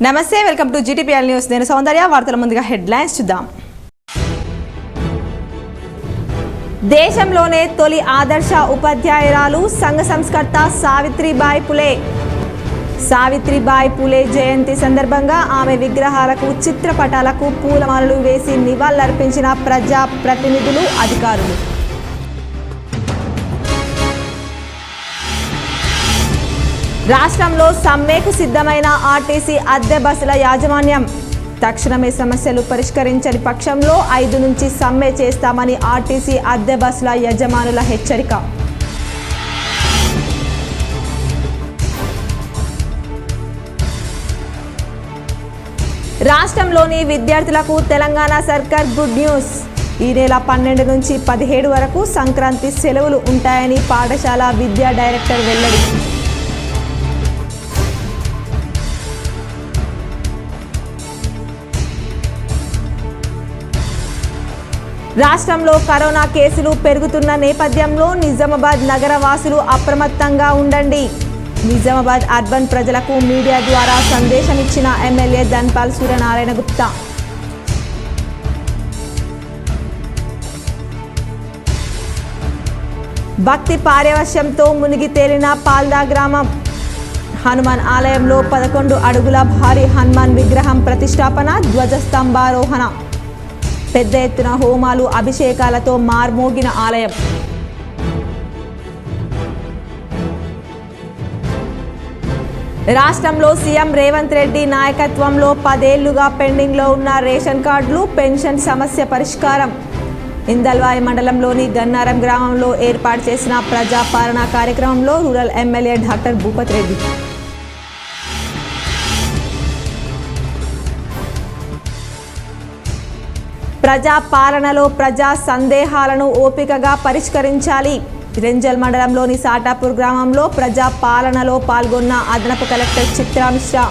నమస్తే, welcome to GTPL news. నేను సౌందర్య. వార్తల ముందుగా హెడ్లైన్స్ చూద్దాం. దేశంలోనే తొలి ఆదర్శ ఉపాధ్యాయురాలు సంఘ సంస్కర్త సావిత్రిబాయి పులే. సావిత్రిబాయి పులే జయంతి సందర్భంగా ఆమె విగ్రహాలకు, చిత్రపటాలకు పూలమాలలు వేసి నివాళులర్పించిన ప్రజా ప్రతినిధులు, అధికారులు. రాష్ట్రంలో సమ్మెకు సిద్ధమైన ఆర్టీసీ అద్దె బస్సుల యాజమాన్యం. తక్షణమే సమస్యలు పరిష్కరించని పక్షంలో 5 నుంచి సమ్మె చేస్తామని ఆర్టీసీ అద్దె బస్సుల యజమానుల హెచ్చరిక. రాష్ట్రంలోని విద్యార్థులకు తెలంగాణ సర్కార్ గుడ్ న్యూస్. ఈ నెల 12 నుంచి 17 వరకు సంక్రాంతి సెలవులు ఉంటాయని పాఠశాల విద్యా డైరెక్టర్ వెల్లడి. రాష్ట్రంలో కరోనా కేసులు పెరుగుతున్న నేపథ్యంలో నిజామాబాద్ నగర వాసులు అప్రమత్తంగా ఉండండి. నిజామాబాద్ అర్బన్ ప్రజలకు మీడియా ద్వారా సందేశం ఇచ్చిన ఎమ్మెల్యే ధన్పాల్ సూర్యనారాయణ గుప్తా. భక్తి పారవశ్యంతో మునిగి తేలిన పాల్దా గ్రామం. హనుమాన్ ఆలయంలో 11 అడుగుల భారీ హనుమాన్ విగ్రహం ప్రతిష్టాపన, ధ్వజస్తంభారోహణ. పెద్ద ఎత్తున హోమాలు, అభిషేకాలతో మార్మోగిన ఆలయం. రాష్ట్రంలో సీఎం రేవంత్ రెడ్డి నాయకత్వంలో 10 ఏళ్లుగా పెండింగ్లో ఉన్న రేషన్ కార్డులు, పెన్షన్ సమస్య పరిష్కారం. ఇందల్వాయి మండలంలోని గన్నారం గ్రామంలో ఏర్పాటు చేసిన ప్రజాపాలన కార్యక్రమంలో rural MLA doctor Bhupat Reddy. ప్రజా పాలనలో ప్రజా సందేహాలను ఓపికగా పరిష్కరించాలి. రెంజల్ మండలంలోని సాటాపూర్ గ్రామంలో ప్రజా పాలనలో పాల్గొన్న అదనపు కలెక్టర్ చిత్రా మిశ్రా.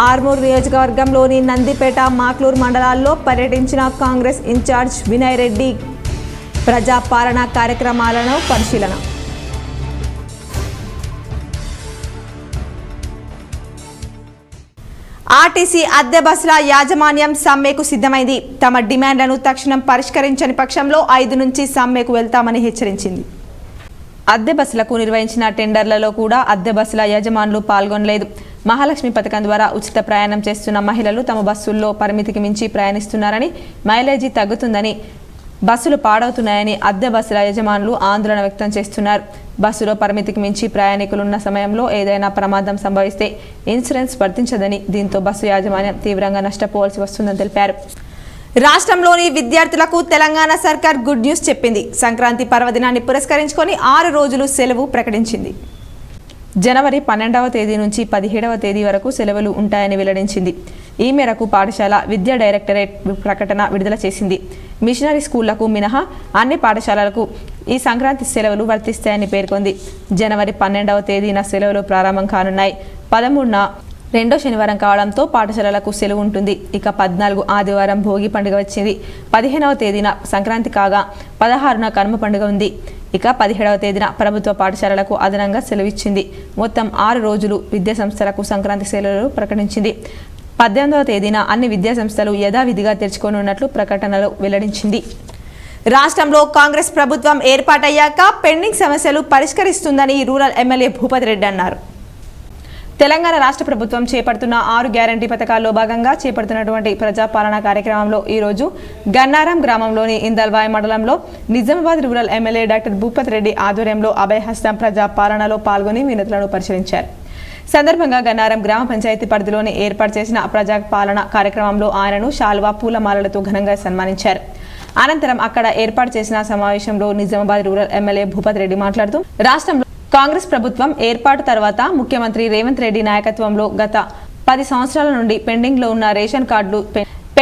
ఆర్మూర్ నియోజకవర్గంలోని నందిపేట, మాక్లూర్ మండలాల్లో పర్యటించిన కాంగ్రెస్ ఇన్ఛార్జ్ వినయ్ రెడ్డి. ప్రజా పాలన కార్యక్రమాలను పరిశీలన. ఆర్టీసీ అద్దె బస్సుల యాజమాన్యం సమ్మెకు సిద్ధమైంది. తమ డిమాండ్లను తక్షణం పరిష్కరించని పక్షంలో 5 నుంచి సమ్మెకు వెళ్తామని హెచ్చరించింది. అద్దె బస్సులకు నిర్వహించిన టెండర్లలో కూడా అద్దె బస్సుల యజమానులు పాల్గొనలేదు. మహాలక్ష్మి పథకం ద్వారా ఉచిత ప్రయాణం చేస్తున్న మహిళలు తమ బస్సుల్లో పరిమితికి మించి ప్రయాణిస్తున్నారని, మైలేజీ తగ్గుతుందని, బస్సులు పాడవుతున్నాయని అద్దె బస్సుల యజమానులు ఆందోళన వ్యక్తం చేస్తున్నారు. బస్సులో పరిమితికి మించి ప్రయాణికులున్న సమయంలో ఏదైనా ప్రమాదం సంభవిస్తే ఇన్సూరెన్స్ వర్తించదని, దీంతో బస్సు యాజమాన్యం తీవ్రంగా నష్టపోవాల్సి వస్తుందని తెలిపారు. రాష్ట్రంలోని విద్యార్థులకు తెలంగాణ సర్కార్ గుడ్ న్యూస్ చెప్పింది. సంక్రాంతి పర్వదినాన్ని పురస్కరించుకొని 6 రోజులు సెలవు ప్రకటించింది. జనవరి 12వ తేదీ నుంచి 17వ తేదీ వరకు సెలవులు ఉంటాయని వెల్లడించింది. ఈ మేరకు పాఠశాల విద్యా డైరెక్టరేట్ ప్రకటన విడుదల చేసింది. మిషనరీ స్కూళ్లకు మినహా అన్ని పాఠశాలలకు ఈ సంక్రాంతి సెలవులు వర్తిస్తాయని పేర్కొంది. జనవరి 12వ తేదీన సెలవులు ప్రారంభం కానున్నాయి. 13న రెండో శనివారం కావడంతో పాఠశాలలకు సెలవు ఉంటుంది. ఇక 14 ఆదివారం భోగి పండుగ వచ్చింది. 15వ తేదీన సంక్రాంతి కాగా 16న కనుమ పండుగ ఉంది. ఇక 17వ తేదీన ప్రభుత్వ పాఠశాలలకు అదనంగా సెలవిచ్చింది. మొత్తం 6 రోజులు విద్యాసంస్థలకు సంక్రాంతి సెలవులు ప్రకటించింది. 18వ తేదీన అన్ని విద్యాసంస్థలు యథావిధిగా తెరుచుకోనున్నట్లు ప్రకటనలో వెల్లడించింది. రాష్ట్రంలో కాంగ్రెస్ ప్రభుత్వం ఏర్పాటయ్యాక పెండింగ్ సమస్యలు పరిష్కరిస్తుందని రూరల్ ఎమ్మెల్యే భూపత్ రెడ్డి అన్నారు. తెలంగాణ రాష్ట్ర ప్రభుత్వం చేపడుతున్న 6 గ్యారంటీ పథకాల్లో భాగంగా చేపడుతున్నటువంటి ప్రజాపాలన కార్యక్రమంలో ఈరోజు గన్నారం గ్రామంలోని ఇందల్వాయి మండలంలో Nizamabad rural MLA doctor Bhupat Reddy ఆధ్వర్యంలో అభయహస్తం ప్రజాపాలనలో పాల్గొని వినతులను పరిశీలించారు. సందర్భంగా గన్నారం గ్రామ పంచాయతీ పరిధిలోని ఏర్పాటు చేసిన ప్రజాపాలన కార్యక్రమంలో ఆయనను శాల్వా, పూలమాలలతో ఘనంగా సన్మానించారు. అనంతరం అక్కడ ఏర్పాటు చేసిన సమావేశంలో నిజామాబాద్ రూరల్ ఎమ్మెల్యే భూపత్ రెడ్డి మాట్లాడుతూ రాష్ట్రంలో కాంగ్రెస్ ప్రభుత్వం ఏర్పాటు తర్వాత ముఖ్యమంత్రి రేవంత్ రెడ్డి నాయకత్వంలో గత 10 సంవత్సరాల నుండి పెండింగ్లో ఉన్న రేషన్ కార్డులు,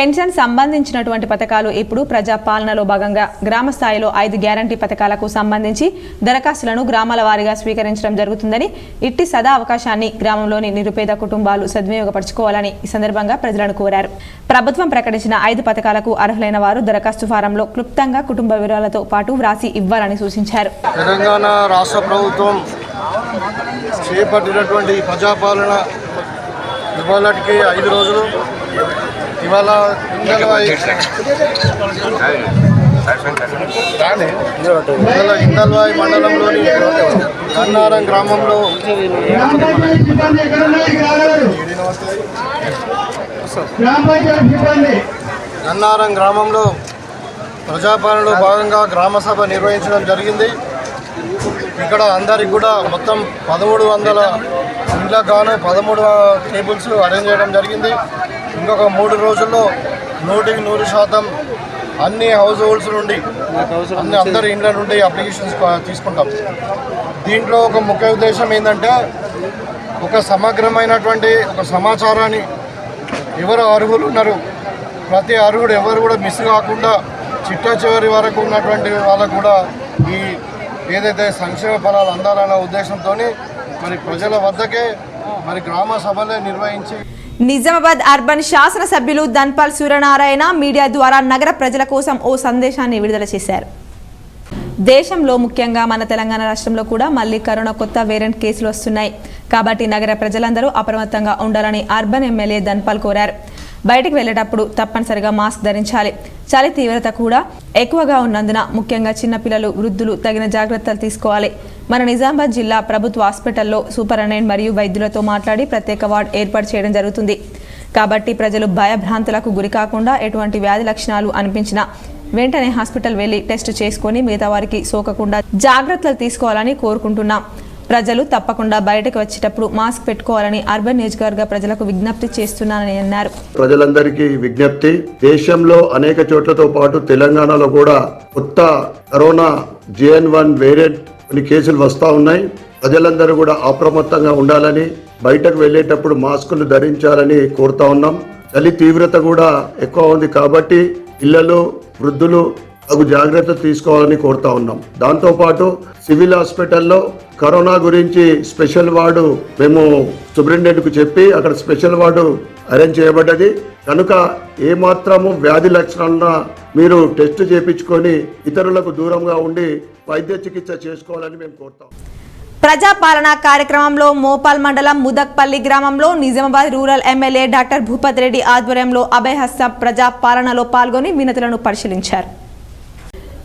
పెన్షన్ సంబంధించినటువంటి పథకాలు ఇప్పుడు ప్రజా పాలనలో భాగంగా గ్రామ స్థాయిలో 5 గ్యారంటీ పథకాలకు సంబంధించి దరఖాస్తులను గ్రామాల వారీగా స్వీకరించడం జరుగుతుందని, ఇట్టి సదా అవకాశాన్ని గ్రామంలోని నిరుపేద కుటుంబాలు సద్వినియోగపరచుకోవాలని ఈ సందర్భంగా ప్రజలను కోరారు. ప్రభుత్వం ప్రకటించిన 5 పథకాలకు అర్హులైన వారు దరఖాస్తు ఫారంలో క్లుప్తంగా కుటుంబ వివరాలతో పాటు వ్రాసి ఇవ్వాలని సూచించారు. తెలంగాణ రాష్ట్ర ప్రభుత్వం చేపట్టినటువంటి ప్రజాపాలన ఇవాళకి 5 రోజులు. ఇవాళ ఇందల్వాయి మండలంలోని గన్నారం గ్రామంలో ప్రజాపాలనలో భాగంగా గ్రామ సభ నిర్వహించడం జరిగింది. ఇక్కడ అందరికి కూడా మొత్తం 1300 ఇండ్లకు గాను 13 టేబుల్స్ అరేంజ్ చేయడం జరిగింది. ఇంకొక 3 రోజుల్లో 100% అన్ని హౌస్ హోల్డ్స్ నుండి అందరి ఇండ్ల నుండి అప్లికేషన్స్ తీసుకుంటాం. దీంట్లో ఒక ముఖ్య ఉద్దేశం ఏంటంటే ఒక సమగ్రమైనటువంటి ఒక సమాచారాన్ని ఎవరు అర్హులు ఉన్నారు, ప్రతి అర్హుడు ఎవరు కూడా మిస్ కాకుండా చిట్ట చివరి వరకు ఉన్నటువంటి వాళ్ళకు కూడా ఈ ఏదైతే సంక్షేమ ఫలాలు అందాలన్న ఉద్దేశంతో మరి ప్రజల వద్దకే మరి గ్రామ సభలే నిర్వహించి నిజామాబాద్ అర్బన్ శాసనసభ్యులు ధన్పాల్ సూర్యనారాయణ మీడియా ద్వారా నగర ప్రజల కోసం ఓ సందేశాన్ని విడుదల చేశారు. దేశంలో ముఖ్యంగా మన తెలంగాణ రాష్ట్రంలో కూడా మళ్లీ కరోనా కొత్త వేరియంట్ కేసులు వస్తున్నాయి. కాబట్టి నగర ప్రజలందరూ అప్రమత్తంగా ఉండాలని అర్బన్ ఎమ్మెల్యే ధన్పాల్ కోరారు. బయటికి వెళ్లేటప్పుడు తప్పనిసరిగా మాస్క్ ధరించాలి. చలి తీవ్రత కూడా ఎక్కువగా ఉన్నందున ముఖ్యంగా చిన్నపిల్లలు, వృద్ధులు తగిన జాగ్రత్తలు తీసుకోవాలి. మన నిజామాబాద్ జిల్లా ప్రభుత్వ హాస్పిటల్లో సూపరింటెండెంట్ మరియు వైద్యులతో మాట్లాడి ప్రత్యేక వార్డు ఏర్పాటు చేయడం జరుగుతుంది. కాబట్టి ప్రజలు భయభ్రాంతులకు గురి కాకుండా ఎటువంటి వ్యాధి లక్షణాలు అనిపించినా వెంటనే హాస్పిటల్ వెళ్లి టెస్ట్ చేసుకుని మిగతా వారికి సోకకుండా జాగ్రత్తలు తీసుకోవాలని కోరుకుంటున్నాం. ప్రజలు తప్పకుండా బయటకు వచ్చేటప్పుడు మాస్క్ పెట్టుకోవాలని అర్బన్ నియోజకవర్గ ప్రజలకు విజ్ఞప్తి చేస్తున్నానని అన్నారు. ప్రజలందరికీ విజ్ఞప్తి, దేశంలో అనేక చోట్లతో పాటు తెలంగాణలో కూడా కొత్త కరోనా JN1 వేరియంట్ కొన్ని కేసులు వస్తూ ఉన్నాయి. ప్రజలందరూ కూడా అప్రమత్తంగా ఉండాలని, బయటకు వెళ్ళేటప్పుడు మాస్కులు ధరించాలని కోరుతా ఉన్నాం. చలి తీవ్రత కూడా ఎక్కువ ఉంది కాబట్టి పిల్లలు, వృద్ధులు తగు జాగ్రత్తలు తీసుకోవాలని కోరుతా ఉన్నాం. దాంతోపాటు సివిల్ హాస్పిటల్లో కరోనా గురించి స్పెషల్ వార్డు మేము సూపరింటెండెంట్కు చెప్పి అక్కడ స్పెషల్ వార్డు అరేంజ్ చేయబడ్డది. కనుక ఏమాత్రము వ్యాధి లక్షణాలను మీరు టెస్ట్ చేయించుకొని ఇతరులకు దూరంగా ఉండి వైద్య చికిత్స చేసుకోవాలని మేము కోరుతాం. ప్రజాపాలన కార్యక్రమంలో మోపాల్ మండలం ముదక్పల్లి గ్రామంలో Nizamabad rural MLA doctor Bhupat Reddy ఆధ్వర్యంలో అభయహస్త ప్రజాపాలనలో పాల్గొని వినతులను పరిశీలించారు.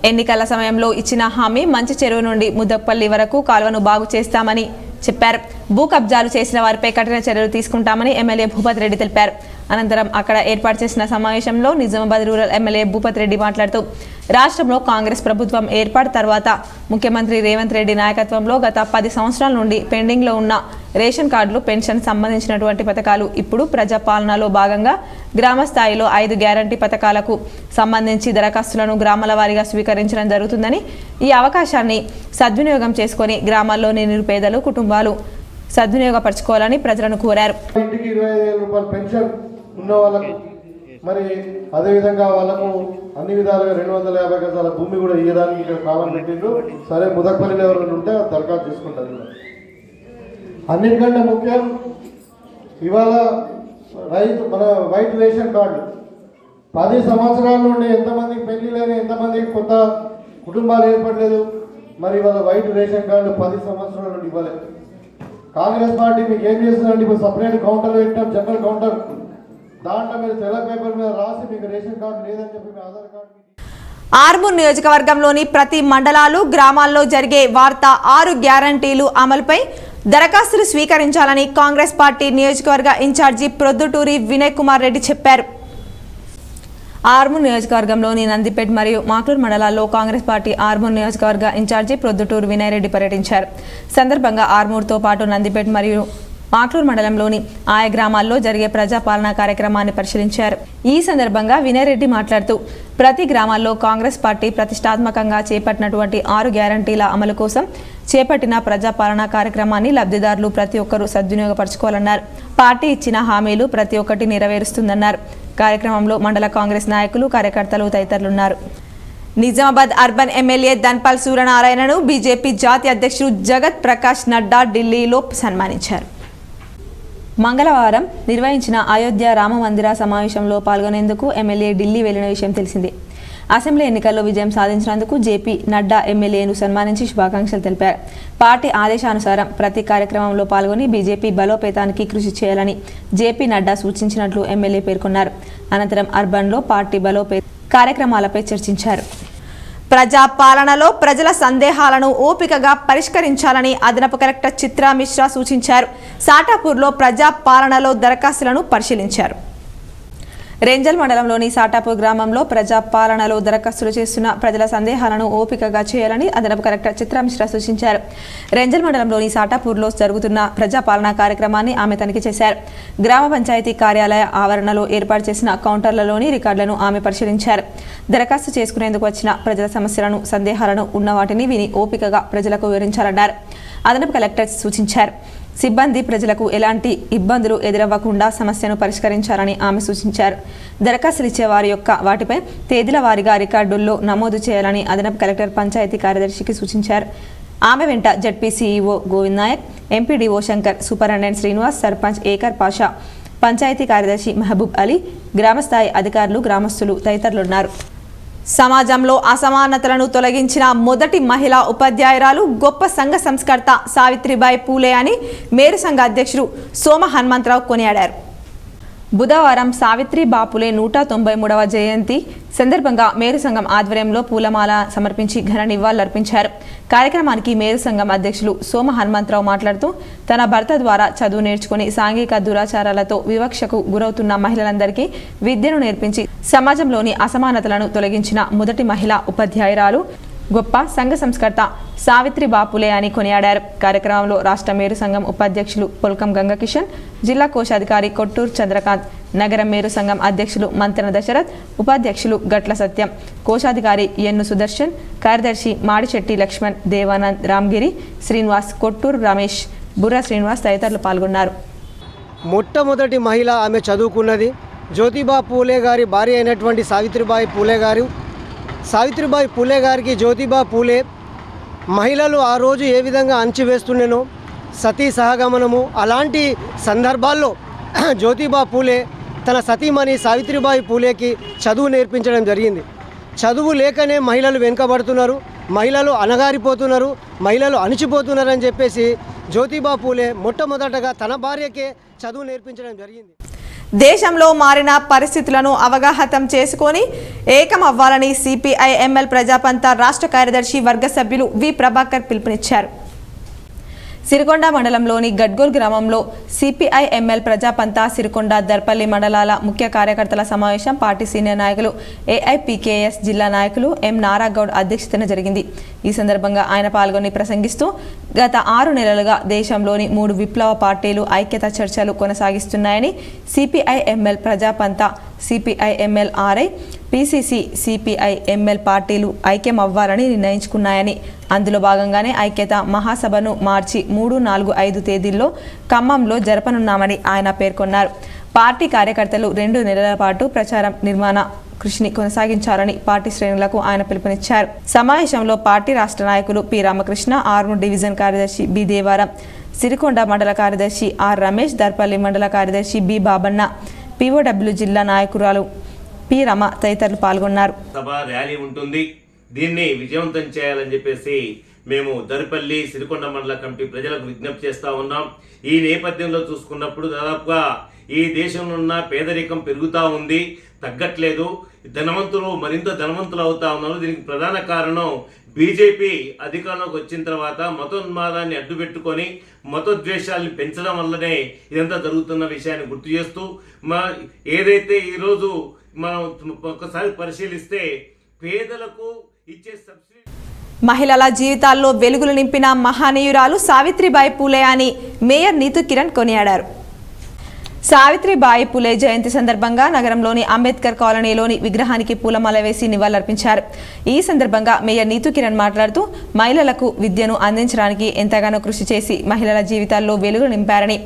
ఎన్నికల సమయంలో ఇచ్చిన హామీ మంచి చెరువు నుండి ముదక్పల్లి వరకు కాలువను బాగు చేస్తామని చెప్పారు. భూ కబ్జాలు చేసిన వారిపై కఠిన చర్యలు తీసుకుంటామని ఎమ్మెల్యే భూపత్ రెడ్డి తెలిపారు. అనంతరం అక్కడ ఏర్పాటు చేసిన సమావేశంలో నిజామాబాద్ రూరల్ ఎమ్మెల్యే భూపత్ రెడ్డి మాట్లాడుతూ రాష్ట్రంలో కాంగ్రెస్ ప్రభుత్వం ఏర్పాటు తర్వాత ముఖ్యమంత్రి రేవంత్ రెడ్డి నాయకత్వంలో గత 10 సంవత్సరాల నుండి పెండింగ్లో ఉన్న రేషన్ కార్డులు, పెన్షన్ సంబంధించినటువంటి పథకాలు ఇప్పుడు ప్రజాపాలనలో భాగంగా గ్రామ స్థాయిలో 5 గ్యారంటీ పథకాలకు సంబంధించి దరఖాస్తులను గ్రామాల వారీగా స్వీకరించడం జరుగుతుందని, ఈ అవకాశాన్ని సద్వినియోగం చేసుకొని గ్రామాల్లోని నిరుపేదలు, కుటుంబాలు సద్వినియోగపరచుకోవాలని ప్రజలను కోరారు. ఇంటికి 25,000 రూపాయల పెన్షన్ ఉన్న వాళ్ళకు మరి అదేవిధంగా వాళ్ళకు అన్ని విధాలుగా 250 గజాల భూమి కూడా ఇవ్వడానికి ఇక్కడ కావాలని పెట్టిండ్రు. సరే, ముదక్పల్లిలో ఎవరైనా ఉంటే దరఖాస్తు చేసుకుంటారు. అన్నిటికంటే ముఖ్యం ఇవాళ మన వైట్ రేషన్ కార్డు 10 సంవత్సరాల నుండి ఎంతమందికి పెళ్లి లేని, ఎంతమందికి కొత్త కుటుంబాలు ఏర్పడలేదు. మరి ఇవాళ వైట్ రేషన్ కార్డు 10 సంవత్సరాల నుండి ఇవ్వలేదు. కాంగ్రెస్ పార్టీ మీకు ఏం చేస్తుందంటే ఇప్పుడు సపరేట్ కౌంటర్ పెట్టాం, జనరల్ కౌంటర్. దాంట్లో మీరు తెల్ల పేపర్ మీద రాసి మీకు రేషన్ కార్డు లేదని చెప్పి మీ ఆధార్ కార్డు. ఆర్మూర్ నియోజకవర్గంలోని ప్రతి మండలాలు, గ్రామాల్లో జరిగే వార్త 6 గ్యారంటీలు అమలుపై దరఖాస్తులు స్వీకరించాలని కాంగ్రెస్ పార్టీ నియోజకవర్గ ఇన్ఛార్జి ప్రొద్దుటూరి వినయ్ కుమార్ రెడ్డి చెప్పారు. ఆర్మూర్ నియోజకవర్గంలోని నందిపేట్ మరియు మాక్లూర్ మండలాల్లో కాంగ్రెస్ పార్టీ ఆర్మూర్ నియోజకవర్గ ఇన్ఛార్జి ప్రొద్దుటూరు వినయ్ రెడ్డి పర్యటించారు. సందర్భంగా ఆర్మూర్తో పాటు నందిపేట్ మరియు మాక్లూర్ మండలంలోని ఆయా గ్రామాల్లో జరిగే ప్రజాపాలన కార్యక్రమాన్ని పరిశీలించారు. ఈ సందర్భంగా వినయ్ రెడ్డి మాట్లాడుతూ ప్రతి గ్రామాల్లో కాంగ్రెస్ పార్టీ ప్రతిష్టాత్మకంగా చేపట్టినటువంటి 6 గ్యారంటీల అమలు కోసం చేపట్టిన ప్రజాపాలన కార్యక్రమాన్ని లబ్ధిదారులు ప్రతి ఒక్కరూ సద్వినియోగపరచుకోవాలన్నారు. పార్టీ ఇచ్చిన హామీలు ప్రతి ఒక్కటి నెరవేరుస్తుందన్నారు. కార్యక్రమంలో మండల కాంగ్రెస్ నాయకులు, కార్యకర్తలు తదితరులున్నారు. నిజామాబాద్ అర్బన్ ఎమ్మెల్యే ధన్పాల్ సూర్యనారాయణను బీజేపీ జాతీయ అధ్యక్షుడు జగత్ ప్రకాష్ నడ్డా ఢిల్లీలో సన్మానించారు. మంగళవారం నిర్వహించిన అయోధ్య రామ మందిర సమావేశంలో పాల్గొనేందుకు ఎమ్మెల్యే ఢిల్లీ వెళ్లిన విషయం తెలిసిందే. అసెంబ్లీ ఎన్నికల్లో విజయం సాధించినందుకు జేపీ నడ్డా ఎమ్మెల్యేను సన్మానించి శుభాకాంక్షలు తెలిపారు. పార్టీ ఆదేశానుసారం ప్రతి కార్యక్రమంలో పాల్గొని బీజేపీ బలోపేతానికి కృషి చేయాలని జేపీ నడ్డా సూచించినట్లు ఎమ్మెల్యే పేర్కొన్నారు. అనంతరం అర్బన్లో పార్టీ బలోపేత కార్యక్రమాలపై చర్చించారు. ప్రజా పాలనలో ప్రజల సందేహాలను ఓపికగా పరిష్కరించాలని అదనపు కలెక్టర్ చిత్రా మిశ్రా సూచించారు. సాటాపూర్లో ప్రజా పాలనలో దరఖాస్తులను పరిశీలించారు. రెంజల్ మండలంలోని సాటాపూర్ గ్రామంలో ప్రజా పాలనలో దరఖాస్తులు చేస్తున్న ప్రజల సందేహాలను ఓపికగా చేయాలని అదనపు కలెక్టర్ చిత్రా మిశ్రా సూచించారు. రెంజల్ మండలంలోని సాటాపూర్లో జరుగుతున్న ప్రజాపాలన కార్యక్రమాన్ని ఆమె తనిఖీ చేశారు. గ్రామ పంచాయతీ కార్యాలయ ఆవరణలో ఏర్పాటు చేసిన కౌంటర్లలోని రికార్డులను ఆమె పరిశీలించారు. దరఖాస్తు చేసుకునేందుకు వచ్చిన ప్రజల సమస్యలను, సందేహాలను ఉన్న వాటిని విని ఓపికగా ప్రజలకు వివరించాలన్నారు. అదనపు కలెక్టర్ సూచించారు. సిబ్బంది ప్రజలకు ఎలాంటి ఇబ్బందులు ఎదురవ్వకుండా సమస్యను పరిష్కరించాలని ఆమె సూచించారు. దరఖాస్తులు ఇచ్చే వారి యొక్క వాటిపై తేదీల వారీగా రికార్డుల్లో నమోదు చేయాలని అదనపు కలెక్టర్ పంచాయతీ కార్యదర్శికి సూచించారు. ఆమె వెంట ZP CEO Govind Naik, MPDO Shankar, superintendent Srinivas, sarpanch Ekar Pasha, panchayat కార్యదర్శి మహబూబ్ అలీ, గ్రామస్థాయి అధికారులు, గ్రామస్తులు తదితరులున్నారు. సమాజంలో అసమానతలను తొలగించిన మొదటి మహిళా ఉపాధ్యాయురాలు, గొప్ప సంఘ సంస్కర్త సావిత్రిబాయి పూలే అని మేరు సంఘ అధ్యక్షుడు సోమ హనుమంతరావు కొనియాడారు. బుధవారం సావిత్రి బాపులే 193వ జయంతి సందర్భంగా మేరు సంఘం ఆధ్వర్యంలో పూలమాల సమర్పించి ఘన నివాళులర్పించారు. కార్యక్రమానికి మేరు సంఘం అధ్యక్షులు సోమ హనుమంతరావు మాట్లాడుతూ తన భర్త ద్వారా చదువు నేర్చుకుని సాంఘిక దురాచారాలతో వివక్షకు గురవుతున్న మహిళలందరికీ విద్యను నేర్పించి సమాజంలోని అసమానతలను తొలగించిన మొదటి మహిళా ఉపాధ్యాయురాలు, గొప్ప సంఘ సంస్కర్త సావిత్రి బాపులే అని కొనియాడారు. కార్యక్రమంలో రాష్ట్ర మేరు సంఘం ఉపాధ్యక్షులు పొల్కం గంగకిషన్, జిల్లా కోశాధికారి కొట్టూరు చంద్రకాంత్, నగరం మేరు సంఘం అధ్యక్షులు మంతెన దశరథ్, ఉపాధ్యక్షులు గట్ల సత్యం, కోశాధికారి ఎన్ను సుదర్శన్, కార్యదర్శి మాడిశెట్టి లక్ష్మణ్, దేవానంద్, రామ్గిరి, శ్రీనివాస్, కొట్టూరు రమేష్, బుర్ర శ్రీనివాస్ తదితరులు పాల్గొన్నారు. మొట్టమొదటి మహిళ ఆమె చదువుకున్నది. జ్యోతిబా పూలే గారి భార్య అయినటువంటి సావిత్రిబాయి పూలే గారు. సావిత్రిబాయి పూలే గారికి జ్యోతిబా పూలే మహిళలు ఆ రోజు ఏ విధంగా అణచివేస్తుండేనో, సతీ సహగమనము, అలాంటి సందర్భాల్లో జ్యోతిబా పూలే తన సతీమణి సావిత్రిబాయి పూలేకి చదువు నేర్పించడం జరిగింది. చదువు లేకనే మహిళలు వెనుకబడుతున్నారు, మహిళలు అణగారిపోతున్నారు, మహిళలు అణిచిపోతున్నారని చెప్పేసి జ్యోతిబా పూలే మొట్టమొదటగా తన భార్యకే చదువు నేర్పించడం జరిగింది. దేశంలో మారిన పరిస్థితులను అవగాహతం చేసుకొని ఏకం అవ్వాలని సిపిఐ ఎంఎల్ ప్రజాపంత రాష్ట్ర కార్యదర్శి వర్గ సభ్యులు వి ప్రభాకర్ పిలుపునిచ్చారు. సిరికొండ మండలంలోని గడ్గోల్ గ్రామంలో సిపిఐ ఎంఎల్ ప్రజాపంత సిరికొండ దర్పల్లి మండలాల ముఖ్య కార్యకర్తల సమావేశం పార్టీ సీనియర్ నాయకులు ఏఐపికేఎస్ జిల్లా నాయకులు ఎం నారాగౌడ్ అధ్యక్షతన జరిగింది. ఈ సందర్భంగా ఆయన పాల్గొని ప్రసంగిస్తూ గత 6 నెలలుగా దేశంలోని 3 విప్లవ పార్టీలు ఐక్యత చర్చలు కొనసాగిస్తున్నాయని, CPI ML Prajapantha, CPI ML RI, PCC, CPI ML పార్టీలు ఐక్యం అవ్వాలని నిర్ణయించుకున్నాయని, అందులో భాగంగానే ఐక్యత మహాసభను మార్చి 3, 4, 5 తేదీల్లో ఖమ్మంలో జరపనున్నామని ఆయన పేర్కొన్నారు. పార్టీ కార్యకర్తలు 2 నెలల పాటు ప్రచారం నిర్మాణ కృషిని కొనసాగించాలని పార్టీ శ్రేణులకు ఆయన పిలుపునిచ్చారు. సమావేశంలో పార్టీ రాష్ట్ర నాయకులు పి రామకృష్ణ, ఆర్మూర్ డివిజన్ కార్యదర్శి బి దేవారం, సిరికొండ మండల కార్యదర్శి ఆర్ రమేష్, దర్పల్లి మండల కార్యదర్శి బి బాబన్న, పిఓడబ్ల్యూ జిల్లా నాయకురాలు పి రమ తదితరులు పాల్గొన్నారు. సభ ర్యాలీ ఉంటుంది. దీన్ని విజయవంతం చేయాలని చెప్పేసి మేము దర్పల్లి సిరికొండ మండల కమిటీ ప్రజలకు విజ్ఞప్తి చేస్తా ఉన్నాం. ఈ నేపథ్యంలో చూసుకున్నప్పుడు దాదాపుగా ఈ దేశంలో ఉన్న పేదరికం పెరుగుతూ ఉంది, తగ్గట్లేదు. ధనవంతులు మరింత ధనవంతులు అవుతా ఉన్నారు. దీనికి ప్రధాన కారణం బీజేపీ అధికారంలోకి వచ్చిన తర్వాత మతోన్మాదాన్ని అడ్డుపెట్టుకొని మతోద్వేషాలను పెంచడం వల్లనే ఇదంతా జరుగుతున్న విషయాన్ని గుర్తు చేస్తూ ఏదైతే ఈరోజు మనం ఒకసారి పరిశీలిస్తే పేదలకు ఇచ్చే సబ్సిడీ, మహిళల జీవితాల్లో వెలుగులు నింపిన మహనీయురాలు సావిత్రిబాయి పూలే అని మేయర్ నీతు కిరణ్ కొనియాడారు. సావిత్రిబాయి పులే జయంతి సందర్భంగా నగరంలోని అంబేద్కర్ కాలనీలోని విగ్రహానికి పూలమాల వేసి నివాళులర్పించారు. ఈ సందర్భంగా మేయర్ నీతు కిరణ్ మాట్లాడుతూ మహిళలకు విద్యను అందించడానికి ఎంతగానో కృషి చేసి మహిళల జీవితాల్లో వెలుగు నింపారని,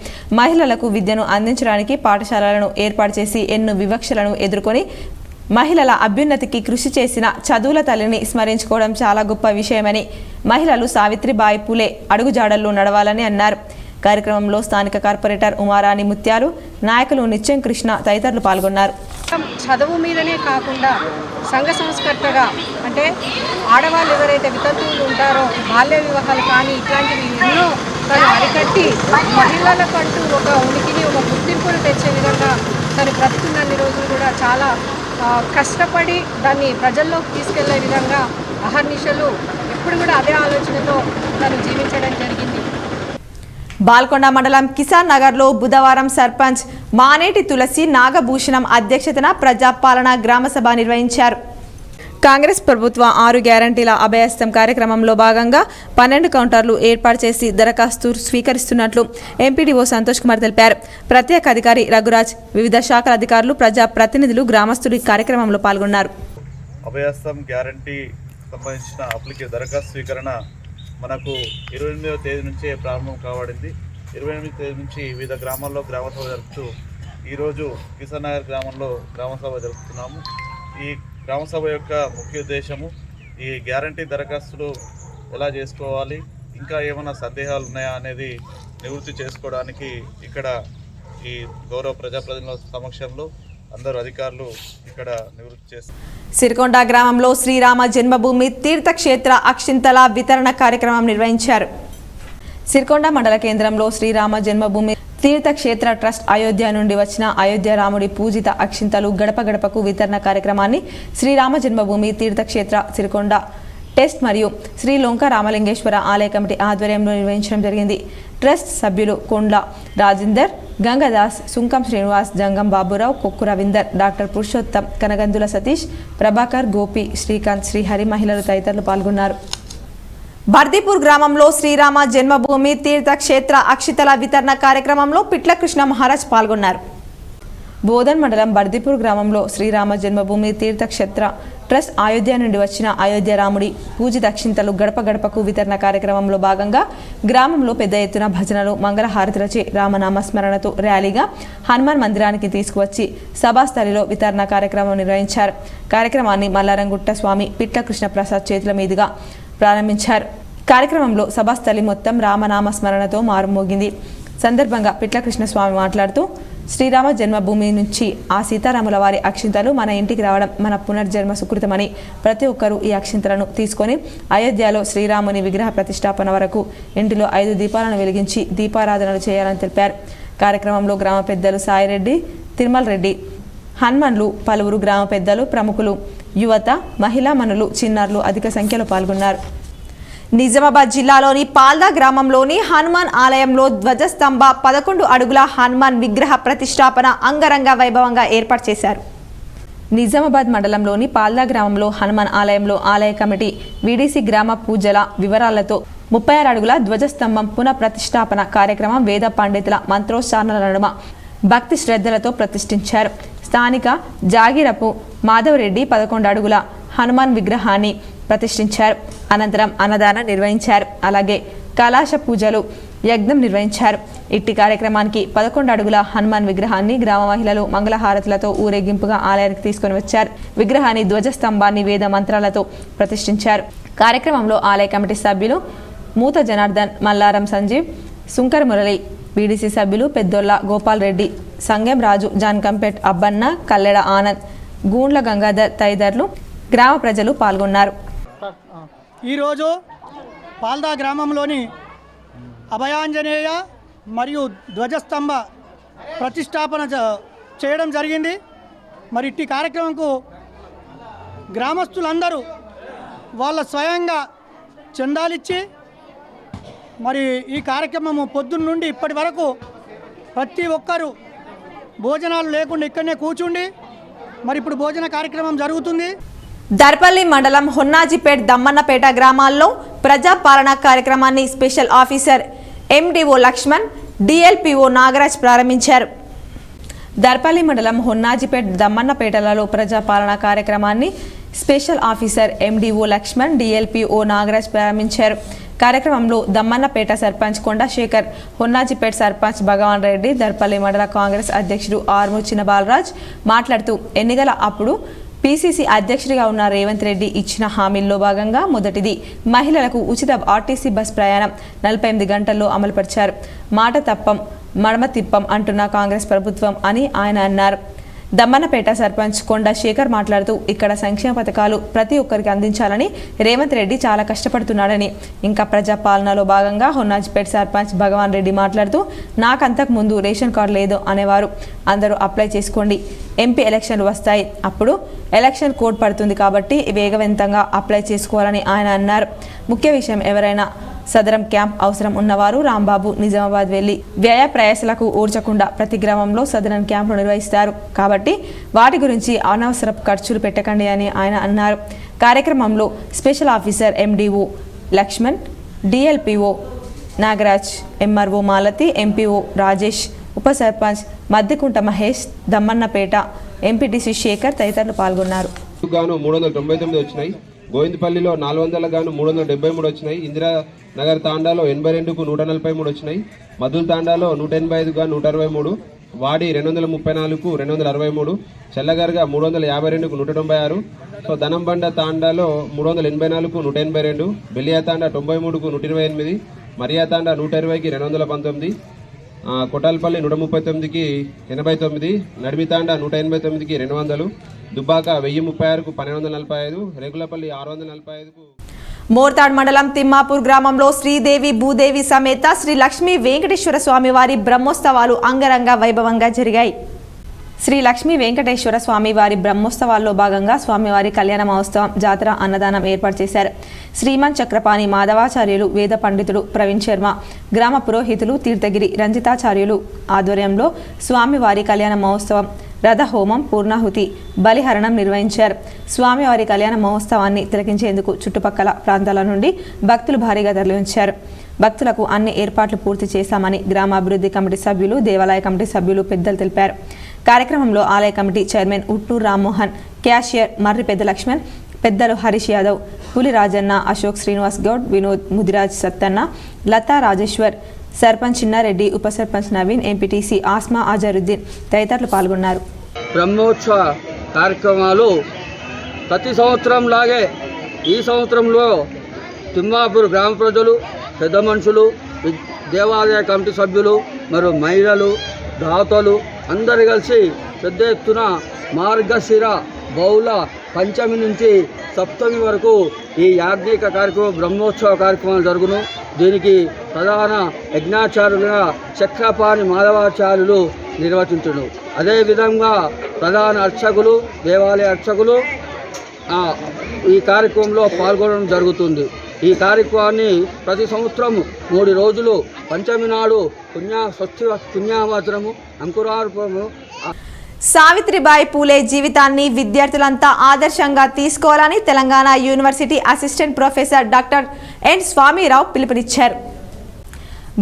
మహిళలకు విద్యను అందించడానికి పాఠశాలలను ఏర్పాటు చేసి ఎన్నో వివక్షలను ఎదుర్కొని మహిళల అభ్యున్నతికి కృషి చేసిన చదువుల తల్లిని స్మరించుకోవడం చాలా గొప్ప విషయమని, మహిళలు సావిత్రిబాయి పులే అడుగుజాడల్లో నడవాలని అన్నారు. కార్యక్రమంలో స్థానిక కార్పొరేటర్ ఉమారాణి ముత్యాలు, నాయకులు నిత్యం కృష్ణ తదితరులు పాల్గొన్నారు. చదువు మీదనే కాకుండా సంఘ సంస్కర్తగా అంటే ఆడవాళ్ళు ఎవరైతే వితంతువులు ఉంటారో బాల్య వివాహాలు కానీ ఇట్లాంటివి ఎన్నో తను అరికట్టి మహిళలకంటూ ఒక ఉనికిని ఒక గుర్తింపును తెచ్చే విధంగా తను బ్రతుకున్నన్ని రోజులు కూడా చాలా కష్టపడి దాన్ని ప్రజల్లోకి తీసుకెళ్లే విధంగా అహర్నిశలు ఎప్పుడు కూడా అదే ఆలోచనతో తను జీవించడం జరిగింది. బాల్కొండ మండలం కిసాన్ నగర్లో బుధవారం సర్పంచ్ మానేటి తులసి నాగభూషణం అధ్యక్షతన ప్రజాపాలన గ్రామసభ నిర్వహించారు. కాంగ్రెస్ ప్రభుత్వ 6 గ్యారంటీల అభయహస్తం కార్యక్రమంలో భాగంగా 12 కౌంటర్లు ఏర్పాటు చేసి దరఖాస్తు స్వీకరిస్తున్నట్లు ఎంపీడీఓ సంతోష్ కుమార్ తెలిపారు. ప్రత్యేక అధికారి రఘురాజ్, వివిధ శాఖల అధికారులు, ప్రజా ప్రతినిధులు, గ్రామస్తులు ఈ కార్యక్రమంలో పాల్గొన్నారు. అభయహస్తం గ్యారంటీ సంబంధించిన దరఖాస్తు స్వీకరణ మనకు 28వ తేదీ నుంచే ప్రారంభం కావడింది. 28వ తేదీ నుంచి వివిధ గ్రామాల్లో గ్రామసభ జరుపుతూ ఈరోజు కిసాన్ నగర్ గ్రామంలో గ్రామసభ జరుపుతున్నాము. ఈ గ్రామసభ యొక్క ముఖ్య ఉద్దేశము ఈ గ్యారంటీ దరఖాస్తులు ఎలా చేసుకోవాలి, ఇంకా ఏమైనా సందేహాలు ఉన్నాయా అనేది నివృత్తి చేసుకోవడానికి ఇక్కడ ఈ గౌరవ ప్రజాప్రతినిధుల సమక్షంలో అందరూ అధికారులు ఇక్కడ నివృత్తి చేస్తారు. సిరికొండ గ్రామంలో శ్రీరామ జన్మభూమి తీర్థక్షేత్ర అక్షింతల వితరణ కార్యక్రమం నిర్వహించారు. సిరికొండ మండల కేంద్రంలో శ్రీరామ జన్మభూమి తీర్థక్షేత్ర ట్రస్ట్ అయోధ్య నుండి వచ్చిన అయోధ్య రాముడి పూజిత అక్షింతలు గడప గడపకు వితరణ కార్యక్రమాన్ని శ్రీరామ జన్మభూమి తీర్థక్షేత్ర సిరికొండ టెస్ట్ మరియు శ్రీ లొంక రామలింగేశ్వర ఆలయ కమిటీ ఆధ్వర్యంలో నిర్వహించడం జరిగింది. ట్రస్ట్ సభ్యులు కొండ్ల రాజేందర్, గంగదాస్, సుంకం శ్రీనివాస్, జంగం బాబురావు, కొక్కు రవీందర్, డాక్టర్ పురుషోత్తం, కనగందుల సతీష్, ప్రభాకర్, గోపి, శ్రీకాంత్, శ్రీహరి మహిళలు తదితరులు పాల్గొన్నారు. బర్దీపూర్ గ్రామంలో శ్రీరామ జన్మభూమి తీర్థక్షేత్ర అక్షితల వితరణ కార్యక్రమంలో పిట్ల కృష్ణ మహారాజ్ పాల్గొన్నారు. బోధన్ మండలం బర్దీపూర్ గ్రామంలో శ్రీరామ జన్మభూమి తీర్థక్షేత్ర ట్రస్ట్ అయోధ్య నుండి వచ్చిన అయోధ్య రాముడి పూజిత అక్షింతలు గడప గడపకు వితరణ కార్యక్రమంలో భాగంగా గ్రామంలో పెద్ద ఎత్తున భజనలు, మంగళహారతులచే రామనామ స్మరణతో ర్యాలీగా హనుమాన్ మందిరానికి తీసుకువచ్చి సభాస్థలిలో వితరణ కార్యక్రమం నిర్వహించారు. కార్యక్రమాన్ని మల్లారంగుట్ట స్వామి పిట్ల కృష్ణ ప్రసాద్ చేతుల మీదుగా ప్రారంభించారు. కార్యక్రమంలో సభాస్థలి మొత్తం రామనామ స్మరణతో మారుమోగింది. సందర్భంగా పిట్ల కృష్ణ స్వామి మాట్లాడుతూ శ్రీరామ జన్మభూమి నుంచి ఆ సీతారాముల వారి అక్షింతలు మన ఇంటికి రావడం మన పునర్జన్మ సుకృతమని, ప్రతి ఒక్కరూ ఈ అక్షింతలను తీసుకొని అయోధ్యలో శ్రీరాముని విగ్రహ ప్రతిష్టాపన వరకు ఇంటిలో 5 దీపాలను వెలిగించి దీపారాధనలు చేయాలని తెలిపారు. కార్యక్రమంలో గ్రామ పెద్దలు సాయిరెడ్డి, తిరుమల రెడ్డి, హనుమన్లు, పలువురు గ్రామ పెద్దలు, ప్రముఖులు, యువత, మహిళా మనులు, చిన్నారులు అధిక సంఖ్యలో పాల్గొన్నారు. నిజామాబాద్ జిల్లాలోని పాల్దా గ్రామంలోని హనుమాన్ ఆలయంలో ధ్వజస్తంభ 11 అడుగుల హనుమాన్ విగ్రహ ప్రతిష్టాపన అంగరంగ వైభవంగా ఏర్పాటు చేశారు. నిజామాబాద్ మండలంలోని పాల్దా గ్రామంలో హనుమాన్ ఆలయంలో ఆలయ కమిటీ వీడీసీ గ్రామ పూజల వివరాలతో 36 అడుగుల ధ్వజస్తంభం పునః ప్రతిష్టాపన కార్యక్రమం వేద పండితుల మంత్రోచ్చారణల నడుమ భక్తి శ్రద్ధలతో ప్రతిష్ఠించారు. స్థానిక జాగిరపు మాధవరెడ్డి 11 అడుగుల హనుమాన్ విగ్రహాన్ని ప్రతిష్ఠించారు. అనంతరం అన్నదానం నిర్వహించారు. అలాగే కలాశ పూజలు, యజ్ఞం నిర్వహించారు. ఇట్టి కార్యక్రమానికి 11 అడుగుల హనుమాన్ విగ్రహాన్ని గ్రామ మహిళలు మంగళహారతులతో ఊరేగింపుగా ఆలయానికి తీసుకుని వచ్చారు. విగ్రహాన్ని ధ్వజస్తంభాన్ని వేద మంత్రాలతో ప్రతిష్ఠించారు. కార్యక్రమంలో ఆలయ కమిటీ సభ్యులు మూత జనార్దన్, మల్లారం సంజీవ్, సుంకర్ మురళి, వీడీసీ సభ్యులు పెద్దొల్ల గోపాల్ రెడ్డి, సంగం రాజు, జాన్కంపేట్ అబ్బన్న, కల్లెడ ఆనంద్, గూండ్ల గంగాధర్ తదితరులు గ్రామ ప్రజలు పాల్గొన్నారు. ఈరోజు పాల్దా గ్రామంలోని అభయాంజనేయ మరియు ధ్వజస్తంభ ప్రతిష్టాపన చేయడం జరిగింది. మరి ఇట్టి కార్యక్రమంకు గ్రామస్తులందరూ వాళ్ళ స్వయంగా చందాలిచ్చి మరి ఈ కార్యక్రమము పొద్దున్న నుండి ఇప్పటి వరకు ప్రతి ఒక్కరూ భోజనాలు లేకుండా ఇక్కడనే కూర్చుండి మరి ఇప్పుడు భోజన కార్యక్రమం జరుగుతుంది. దర్పల్లి మండలం హొన్నాజిపేట్, దమ్మన్నపేట గ్రామాల్లో ప్రజాపాలన కార్యక్రమాన్ని special officer MDO Laxman, DLPO Nagaraj ప్రారంభించారు. దర్పల్లి మండలం హొన్నాజిపేట్ దమ్మన్నపేటలలో ప్రజాపాలన కార్యక్రమాన్ని special officer MDO Laxman DLPO Nagaraj ప్రారంభించారు. కార్యక్రమంలో దమ్మన్నపేట సర్పంచ్ కొండ శేఖర్, హొన్నాజిపేట్ సర్పంచ్ భగవాన్ రెడ్డి, దర్పల్లి మండల కాంగ్రెస్ అధ్యక్షుడు ఆర్ము చిన్న బాలరాజ్ మాట్లాడుతూ ఎన్నికల అప్పుడు పీసీసీ అధ్యక్షుడిగా ఉన్న రేవంత్ రెడ్డి ఇచ్చిన హామీల్లో భాగంగా మొదటిది మహిళలకు ఉచిత ఆర్టీసీ బస్ ప్రయాణం 48 గంటల్లో అమలుపరిచారు. మాట తప్పం మడమ తిప్పం అంటున్న కాంగ్రెస్ ప్రభుత్వం అని ఆయన అన్నారు. దమ్మన్నపేట సర్పంచ్ కొండ శేఖర్ మాట్లాడుతూ ఇక్కడ సంక్షేమ పథకాలు ప్రతి ఒక్కరికి అందించాలని రేవంత్ రెడ్డి చాలా కష్టపడుతున్నాడని, ఇంకా ప్రజాపాలనలో భాగంగా హొన్నాజిపేట సర్పంచ్ భగవాన్ రెడ్డి మాట్లాడుతూ నాకంతకు ముందు రేషన్ కార్డు లేదు అనేవారు, అందరూ అప్లై చేసుకోండి, ఎంపీ ఎలక్షన్లు వస్తాయి, అప్పుడు ఎలక్షన్ కోడ్ పడుతుంది కాబట్టి వేగవంతంగా అప్లై చేసుకోవాలని ఆయన అన్నారు. ముఖ్య విషయం ఎవరైనా సదరం క్యాంప్ అవసరం ఉన్నవారు రాంబాబు నిజామాబాద్ వెళ్లి వ్యయ ప్రయాసలకు ఊర్చకుండా ప్రతి గ్రామంలో సదరం క్యాంపులు నిర్వహిస్తారు కాబట్టి వాటి గురించి అనవసర ఖర్చులు పెట్టకండి అని ఆయన అన్నారు. కార్యక్రమంలో special officer MDO Laxman, DLPO Nagaraj, MRO Malathi, MPO Rajesh, ఉప సర్పంచ్ మద్దికుంట మహేష్, దమ్మన్నపేట ఎంపీటీసీ శేఖర్ తదితరులు పాల్గొన్నారు. 399 వచ్చినాయి. గోవిందపల్లిలో 400 గాను 373 వచ్చినాయి. ఇందిరా నగర్ తాండాలో 82కు 143 వచ్చినాయి. మధుల్ తాండాలో 185 గా 163, వాడి 234కు 263, చెల్లగర్గా 352కు 196, సో ధనంబండ తాండాలో 384కు 182, బెలియా తాండా 93కు 128, మరియా తాండా 120కి 219, కొటాల్పల్లి 139కి 89, నడిమి తాండా 189కి 200, దుబ్బాక 1036కు 1245, రేగులపల్లి 645కు. మోర్తాడ్ మండలం తిమ్మాపూర్ గ్రామంలో శ్రీదేవి భూదేవి సమేత శ్రీ లక్ష్మీ వెంకటేశ్వర స్వామి వారి బ్రహ్మోత్సవాలు అంగరంగ వైభవంగా జరిగాయి. శ్రీ లక్ష్మీ వెంకటేశ్వర స్వామి వారి బ్రహ్మోత్సవాల్లో భాగంగా స్వామివారి కళ్యాణ మహోత్సవం, జాతర, అన్నదానం ఏర్పాటు చేశారు. శ్రీమాన్ చక్రపాణి మాధవాచార్యులు, వేద పండితుడు ప్రవీణ్ శర్మ, గ్రామ పురోహితులు తీర్థగిరి రంజితాచార్యులు ఆధ్వర్యంలో స్వామివారి కళ్యాణ మహోత్సవం, రథహోమం, పూర్ణాహుతి, బలిహరణం నిర్వహించారు. స్వామివారి కళ్యాణ మహోత్సవాన్ని తిలకించేందుకు చుట్టుపక్కల ప్రాంతాల నుండి భక్తులు భారీగా తరలివచ్చారు. భక్తులకు అన్ని ఏర్పాట్లు పూర్తి చేశామని గ్రామాభివృద్ధి కమిటీ సభ్యులు, దేవాలయ కమిటీ సభ్యులు, పెద్దలు తెలిపారు. కార్యక్రమంలో ఆలయ committee chairman Utnoor Rammohan, cashier Marri పెద్ద లక్ష్మణ్, పెద్దలు హరీష్ యాదవ్, పులి రాజన్న, అశోక్ శ్రీనివాస్ గౌడ్, వినోద్, ముదిరాజ్ సత్తన్న, లతా రాజేశ్వర్, సర్పంచ్ చిన్నారెడ్డి, ఉప సర్పంచ్ నవీన్, ఎంపీటీసీ ఆస్మా అజరుద్దీన్ తదితరులు పాల్గొన్నారు. బ్రహ్మోత్సవ కార్యక్రమాలు ప్రతి సంవత్సరం లాగే ఈ సంవత్సరంలో తిమ్మాపూర్ గ్రామ ప్రజలు, పెద్ద మనుషులు, దేవాలయ కమిటీ సభ్యులు మరియు మహిళలు, దాతలు అందరు కలిసి పెద్ద ఎత్తున మార్గశిర బహుళ పంచమి నుంచి సప్తమి వరకు ఈ యాజ్ఞిక కార్యక్రమం బ్రహ్మోత్సవ కార్యక్రమాలు జరుగును. దీనికి ప్రధాన యజ్ఞాచార్యులుగా చక్రపాణి మాధవాచార్యులు నిర్వహించును. అదేవిధంగా ప్రధాన అర్చకులు, దేవాలయ అర్చకులు ఈ కార్యక్రమంలో పాల్గొనడం జరుగుతుంది. ఈ కార్యక్రమాన్ని ప్రతి సంవత్సరం 3 రోజులు పంచమి నాడు పుణ్యావచనము, అంకురార్పణము. సావిత్రిబాయి పూలే జీవితాన్ని విద్యార్థులంతా ఆదర్శంగా తీసుకోవాలని Telangana university assistant professor doctor N Swamirao పిలుపునిచ్చారు.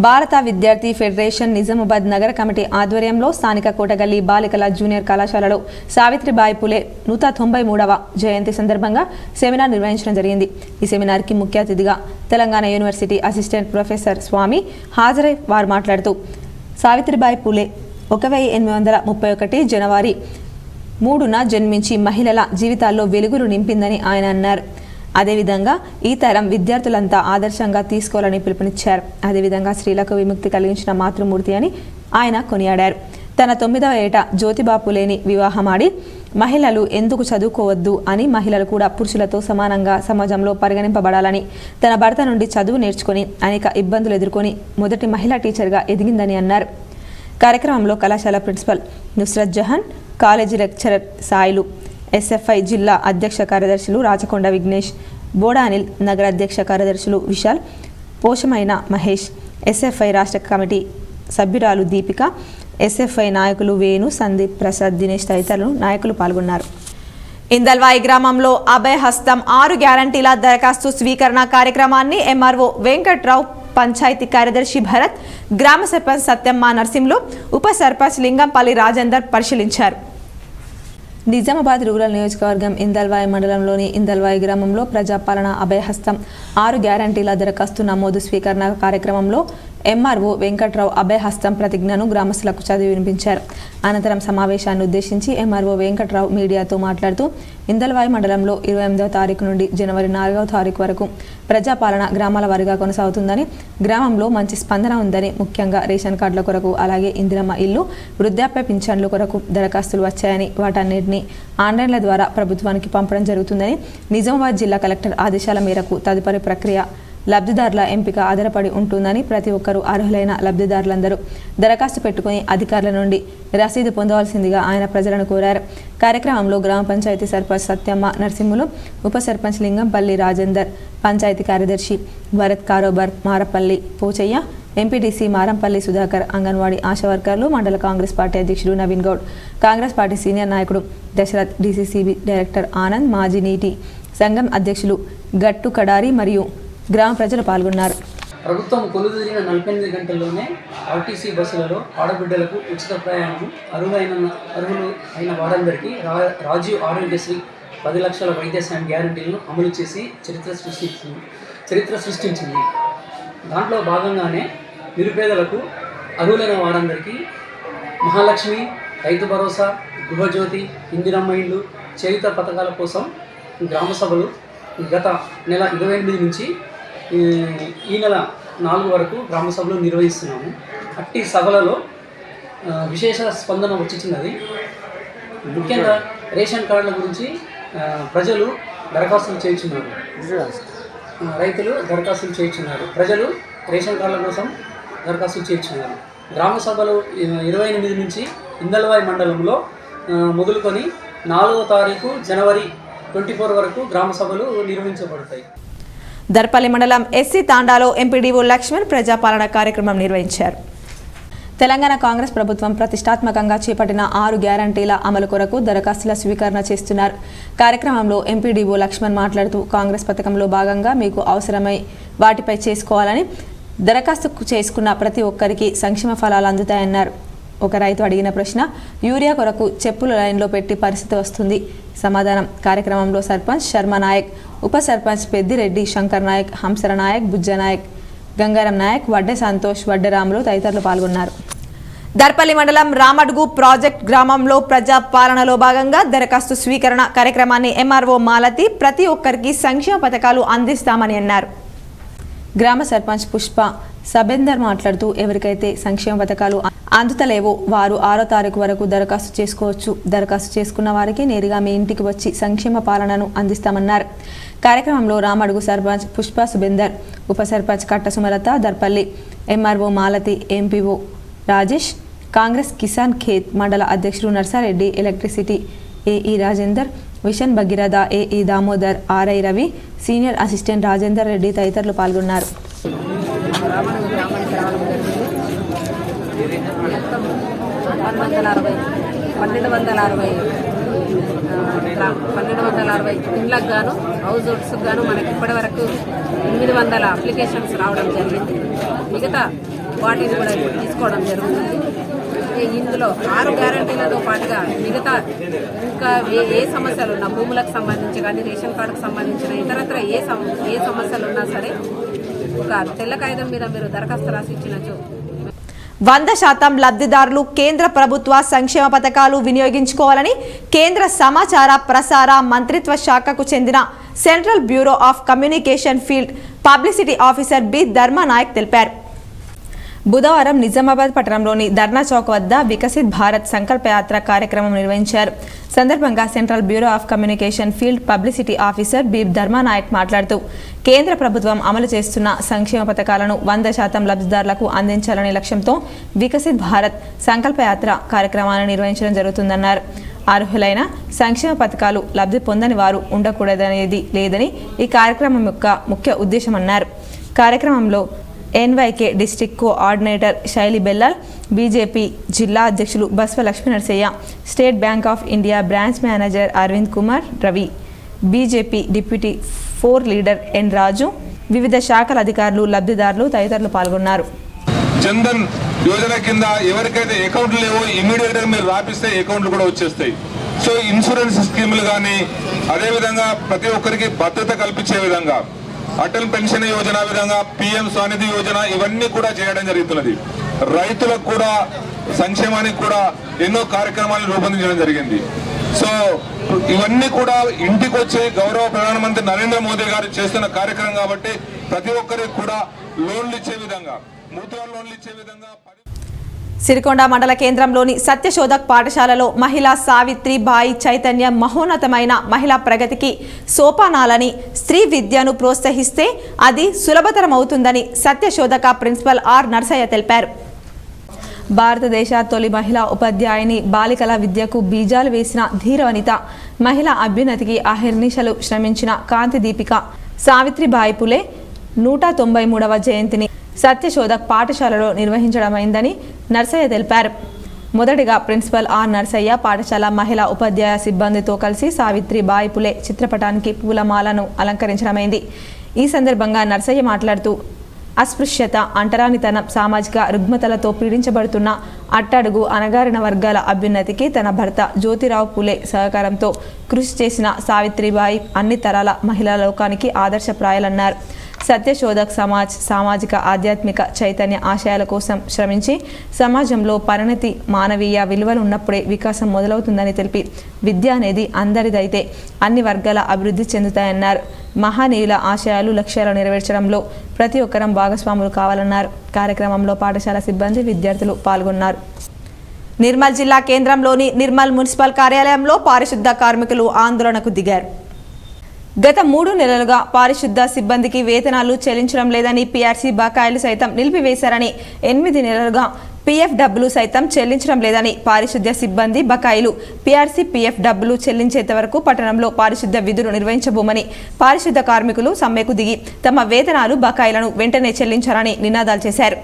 భారత విద్యార్థి ఫెడరేషన్ నిజామాబాద్ నగర కమిటీ ఆధ్వర్యంలో స్థానిక కోటగల్లి బాలికల జూనియర్ కళాశాలలో సావిత్రిబాయి పూలే 193వ జయంతి సందర్భంగా సెమినార్ నిర్వహించడం జరిగింది. ఈ సెమినార్కి ముఖ్య అతిథిగా తెలంగాణ యూనివర్సిటీ అసిస్టెంట్ ప్రొఫెసర్ స్వామి హాజరై వారు మాట్లాడుతూ సావిత్రిబాయి పూలే 1831 జనవరి 3న జన్మించి మహిళల జీవితాల్లో వెలుగులు నింపిందని ఆయన అన్నారు. అదేవిధంగా ఈ తరం విద్యార్థులంతా ఆదర్శంగా తీసుకోవాలని పిలుపునిచ్చారు. అదేవిధంగా స్త్రీలకు విముక్తి కలిగించిన మాతృమూర్తి అని ఆయన కొనియాడారు. తన 9వ ఏట జ్యోతిబా పూలేని వివాహమాడి మహిళలు ఎందుకు చదువుకోవద్దు అని, మహిళలు కూడా పురుషులతో సమానంగా సమాజంలో పరిగణింపబడాలని, తన భర్త నుండి చదువు నేర్చుకుని అనేక ఇబ్బందులు ఎదుర్కొని మొదటి మహిళా టీచర్గా ఎదిగిందని అన్నారు. కార్యక్రమంలో కళాశాల principal Nusrat Jahan, college lecturer Sailu, SFI జిల్లా అధ్యక్ష కార్యదర్శులు రాచకొండ విఘ్నేష్, బోడా అనిల్, నగర అధ్యక్ష కార్యదర్శులు విశాల్, పోషమైన మహేష్, ఎస్ఎఫ్ఐ రాష్ట్ర కమిటీ సభ్యురాలు దీపిక, ఎస్ఎఫ్ఐ నాయకులు వేణు, సందీప్, ప్రసాద్, దినేష్ తదితరులు నాయకులు పాల్గొన్నారు. ఇందల్వాయి గ్రామంలో అభయ హస్తం 6 గ్యారంటీల దరఖాస్తు స్వీకరణ కార్యక్రమాన్ని ఎంఆర్ఓ వెంకట్రావు పంచాయతీ కార్యదర్శి భరత్, గ్రామ సర్పంచ్ సత్యమ్మ నర్సింహులు, ఉప సర్పంచ్ లింగంపల్లి రాజేందర్ పరిశీలించారు. నిజామాబాద్ రూరల్ నియోజకవర్గం ఇందల్వాయి మండలంలోని ఇందల్వాయి గ్రామంలో ప్రజాపాలన అభయహస్తం 6 గ్యారంటీల దరఖాస్తు నమోదు స్వీకరణ కార్యక్రమంలో ఎంఆర్ఓ వెంకట్రావు అభయహస్తం ప్రతిజ్ఞను గ్రామస్తులకు చదివి వినిపించారు. అనంతరం సమావేశాన్ని ఉద్దేశించి ఎంఆర్ఓ వెంకట్రావు మీడియాతో మాట్లాడుతూ ఇందల్వాయి మండలంలో 28వ తారీఖు నుండి జనవరి 4వ తారీఖు వరకు ప్రజాపాలన గ్రామాల వారీగా కొనసాగుతుందని, గ్రామంలో మంచి స్పందన ఉందని, ముఖ్యంగా రేషన్ కార్డుల కొరకు అలాగే ఇందిరమ్మ ఇల్లు, వృద్ధాప్య పింఛన్ల కొరకు దరఖాస్తులు వచ్చాయని, వాటన్నిటిని ఆన్లైన్ల ద్వారా ప్రభుత్వానికి పంపడం జరుగుతుందని, నిజామాబాద్ జిల్లా కలెక్టర్ ఆదేశాల మేరకు తదుపరి ప్రక్రియ లబ్ధిదారుల ఎంపిక ఆధారపడి ఉంటుందని, ప్రతి ఒక్కరూ అర్హులైన లబ్ధిదారులందరూ దరఖాస్తు పెట్టుకుని అధికారుల నుండి రసీదు పొందవలసిందిగా ఆయన ప్రజలను కోరారు. కార్యక్రమంలో గ్రామ పంచాయతీ సర్పంచ్ సత్యమ్మ నర్సింహులు, ఉప సర్పంచ్ లింగంపల్లి రాజేందర్, పంచాయతీ కార్యదర్శి భరత్ కారోబర్ మారపల్లి పోచయ్య, ఎంపీటీసీ మారంపల్లి సుధాకర్, అంగన్వాడీ ఆశా వర్కర్లు, మండల కాంగ్రెస్ పార్టీ అధ్యక్షుడు నవీన్ గౌడ్, కాంగ్రెస్ పార్టీ సీనియర్ నాయకుడు దశరథ్, డీసీసీబీ డైరెక్టర్ ఆనంద్, మాజీ నీటి సంఘం అధ్యక్షులు గట్టు కడారి మరియు గ్రామ ప్రజలు పాల్గొన్నారు. ప్రభుత్వం కొలుదిరిగిన 48 గంటల్లోనే ఆర్టీసీ బస్సులలో ఆడబిడ్డలకు ఉచిత ప్రయాణం, అర్హులు అయిన వారందరికీ రాజీవ్ ఆరోగ్యశ్రీ 10 లక్షల వైద్య సాయం గ్యారంటీలను అమలు చేసి చరిత్ర సృష్టించింది. దాంట్లో భాగంగానే నిరుపేదలకు, అర్హులైన వారందరికీ మహాలక్ష్మి, రైతు భరోసా, గృహజ్యోతి, ఇందిరమ్మ ఇల్లు, చేయుత పథకాల కోసం గ్రామ సభలు గత నెల 28 నుంచి ఈ నెల 4 వరకు గ్రామ సభలు నిర్వహిస్తున్నాము. అట్టి సభలలో విశేష స్పందన వచ్చినది. ముఖ్యంగా రేషన్ కార్డుల గురించి ప్రజలు దరఖాస్తులు చేయించున్నారు, రైతులు దరఖాస్తులు చేయించున్నారు, ప్రజలు రేషన్ కార్డుల కోసం దరఖాస్తులు చేయించున్నారు. గ్రామ సభలు 28 నుంచి ఇందల్వాయి మండలంలో మొదలుకొని 4వ తారీఖు జనవరి 24 వరకు గ్రామ సభలు నిర్వహించబడతాయి. దర్పల్లి మండలం ఎస్సీ తాండాలో ఎంపీడీఓ లక్ష్మణ్ ప్రజాపాలన కార్యక్రమం నిర్వహించారు. తెలంగాణ కాంగ్రెస్ ప్రభుత్వం ప్రతిష్టాత్మకంగా చేపట్టిన 6 గ్యారంటీల అమలు కొరకు దరఖాస్తుల స్వీకరణ చేస్తున్నారు. కార్యక్రమంలో ఎంపీడీఓ లక్ష్మణ్ మాట్లాడుతూ, కాంగ్రెస్ పథకంలో భాగంగా మీకు అవసరమై వాటిపై చేసుకోవాలని, దరఖాస్తు చేసుకున్న ప్రతి ఒక్కరికి సంక్షేమ ఫలాలు అందుతాయన్నారు. ఒక రైతు అడిగిన ప్రశ్న, యూరియా కొరకు చెప్పులు లైన్లో పెట్టి పరిస్థితి వస్తుంది. సమాధానం కార్యక్రమంలో సర్పంచ్ శర్మ నాయక్, ఉప సర్పంచ్ పెద్దిరెడ్డి, శంకర్ నాయక్, హంసర నాయక్, బుజ్జ నాయక్, గంగారం నాయక్, వడ్డే సంతోష్, వడ్డే రాములు తదితరులు పాల్గొన్నారు. దర్పల్లి మండలం రామడుగు ప్రాజెక్ట్ గ్రామంలో ప్రజాపాలనలో భాగంగా దరఖాస్తు స్వీకరణ కార్యక్రమాన్ని ఎంఆర్ఓ మాలతి ప్రతి ఒక్కరికి సంక్షేమ పథకాలు అందిస్తామని అన్నారు. గ్రామ సర్పంచ్ పుష్ప సబేందర్ మాట్లాడుతూ, ఎవరికైతే సంక్షేమ పథకాలు అందుతలేవో వారు 6వ తారీఖు వరకు దరఖాస్తు చేసుకోవచ్చు. దరఖాస్తు చేసుకున్న వారికి నేరుగా మీ ఇంటికి వచ్చి సంక్షేమ పాలనను అందిస్తామన్నారు. కార్యక్రమంలో రామడుగు సర్పంచ్ పుష్ప సుబేందర్, ఉప sarpanch Katta Sumalatha, Darpalli MRO Malathi, MPO Rajesh, Congress Kisan Khet మండల అధ్యక్షుడు Narsareddy, electricity AE Rajender, mission Bhagiratha, AE Damodar, RI Ravi, senior assistant Rajender Reddy తదితరులు పాల్గొన్నారు. మొత్తం 1260 ఇండ్లకు గాను, హౌస్ హోల్డ్స్కి గాను మనకి ఇప్పటి వరకు 800 అప్లికేషన్స్ రావడం జరిగింది. మిగతా వాటిని కూడా తీసుకోవడం జరుగుతుంది. ఇందులో 6 గ్యారంటీలతో పాటుగా మిగతా ఇంకా ఏ సమస్యలు ఉన్నా, భూములకు సంబంధించి కానీ, రేషన్ కార్డుకు సంబంధించిన ఇతరత్ర ఏ సమస్యలు ఉన్నా సరే ఒక తెల్ల కాగితం మీద మీరు దరఖాస్తు రాసి ఇచ్చినచో 100% లబ్ధిదారులు కేంద్ర ప్రభుత్వ సంక్షేమ పథకాలు వినియోగించుకోవాలని కేంద్ర సమాచార ప్రసార మంత్రిత్వ శాఖకు చెందిన central bureau of communication field publicity officer B Dharma Naik తెలిపారు. బుధవారం నిజామాబాద్ పట్టణంలోని ధర్నా చౌక్ వద్ద వికసిత్ భారత్ సంకల్ప యాత్ర కార్యక్రమం నిర్వహించారు. సందర్భంగా central bureau of communication field publicity officer B Dharma Naik మాట్లాడుతూ, కేంద్ర ప్రభుత్వం అమలు చేస్తున్న సంక్షేమ పథకాలను 100% లబ్ధిదారులకు అందించాలనే లక్ష్యంతో వికసిత్ భారత్ సంకల్ప యాత్ర కార్యక్రమాన్ని నిర్వహించడం జరుగుతుందన్నారు. అర్హులైన సంక్షేమ పథకాలు లబ్ధి పొందని వారు ఉండకూడదనేది లేదని ఈ కార్యక్రమం యొక్క ముఖ్య ఉద్దేశమన్నారు. కార్యక్రమంలో ఎన్వైకే డిస్ట్రిక్ట్ కోఆర్డినేటర్ శైలి బెల్లాల్, బీజేపీ జిల్లా అధ్యక్షులు Baswa Laxmi Narasaiah, State Bank of India branch manager Arvind Kumar Ravi, BJP deputy 4 leader N Raju, వివిధ శాఖల అధికారులు, లబ్ధిదారులు తదితరులు పాల్గొన్నారు. జన్ధన్ యోజన కింద ఎవరికైతే అకౌంట్లు లేవో ఇమీడియట్గా మీరు రాపిస్తే అకౌంట్లు కూడా వచ్చేస్తాయి. సో ఇన్సూరెన్స్ స్కీములు కానీ అదేవిధంగా ప్రతి ఒక్కరికి భద్రత కల్పించే విధంగా అటల్ పెన్షన్ యోజన విధంగా పిఎం స్వనిధి యోజన ఇవన్నీ కూడా చేయడం జరుగుతున్నది. రైతులకు కూడా సంక్షేమానికి కూడా ఎన్నో కార్యక్రమాలను రూపొందించడం జరిగింది. సో ఇవన్నీ కూడా ఇంటికి వచ్చి గౌరవ ప్రధానమంత్రి నరేంద్ర మోదీ గారు చేస్తున్న కార్యక్రమం కాబట్టి ప్రతి ఒక్కరికి కూడా లోన్లు ఇచ్చే విధంగా, ముద్రా లోన్లు ఇచ్చే విధంగా. సిరికొండ మండల కేంద్రంలోని సత్యశోధక్ పాఠశాలలో మహిళా సావిత్రిబాయి చైతన్య మహోన్నతమైన మహిళా ప్రగతికి సోపానాలని, స్త్రీ విద్యను ప్రోత్సహిస్తే అది సులభతరమవుతుందని సత్యశోధక ప్రిన్సిపల్ ఆర్ నర్సయ్య తెలిపారు. భారతదేశ తొలి మహిళా ఉపాధ్యాయుని, బాలికల విద్యకు బీజాలు వేసిన ధీరవనిత, మహిళా అభ్యున్నతికి అహర్నిశలు శ్రమించిన కాంతి దీపిక సావిత్రిబాయి పులే 193వ జయంతిని సత్యశోధక్ పాఠశాలలో నిర్వహించడమైందని నర్సయ్య తెలిపారు. మొదటిగా ప్రిన్సిపల్ ఆర్ నర్సయ్య పాఠశాల మహిళా ఉపాధ్యాయ సిబ్బందితో కలిసి సావిత్రిబాయి పులే చిత్రపటానికి పూలమాలను అలంకరించడమైంది. ఈ సందర్భంగా నర్సయ్య మాట్లాడుతూ అస్పృశ్యత, అంటరానితనం, సామాజిక రుగ్మతలతో పీడించబడుతున్న అట్టడుగు అణగారిన వర్గాల అభ్యున్నతికి తన భర్త జ్యోతిరావు పులే సహకారంతో కృషి చేసిన సావిత్రిబాయి అన్ని తరాల మహిళా లోకానికి ఆదర్శప్రాయాలన్నారు. సత్యశోధక్ సమాజ్ సామాజిక ఆధ్యాత్మిక చైతన్య ఆశయాల కోసం శ్రమించి సమాజంలో పరిణతి, మానవీయ విలువలు ఉన్నప్పుడే వికాసం మొదలవుతుందని తెలిపి విద్య అనేది అందరిదైతే అన్ని వర్గాల అభివృద్ధి చెందుతాయన్నారు. మహానీయుల ఆశయాలు, లక్ష్యాలు నెరవేర్చడంలో ప్రతి ఒక్కరం భాగస్వాములు కావాలన్నారు. కార్యక్రమంలో పాఠశాల సిబ్బంది, విద్యార్థులు పాల్గొన్నారు. నిర్మల్ జిల్లా కేంద్రంలోని నిర్మల్ మున్సిపల్ కార్యాలయంలో పారిశుద్ధ కార్మికులు ఆందోళనకు దిగారు. గత 3 నెలలుగా పారిశుద్ధ సిబ్బందికి వేతనాలు చెల్లించడం లేదని, పీఆర్సీ బకాయిలు సైతం నిలిపివేశారని, 8 నెలలుగా పీఎఫ్ డబ్బులు సైతం చెల్లించడం లేదని, పారిశుద్ధ్య సిబ్బంది బకాయిలు, పీఆర్సీ పీఎఫ్ డబ్బులు చెల్లించేంత వరకు పట్టణంలో పారిశుద్ధ విధులు నిర్వహించబోమని పారిశుద్ధ కార్మికులు సమ్మెకు దిగి తమ వేతనాలు, బకాయిలను వెంటనే చెల్లించాలని నినాదాలు చేశారు.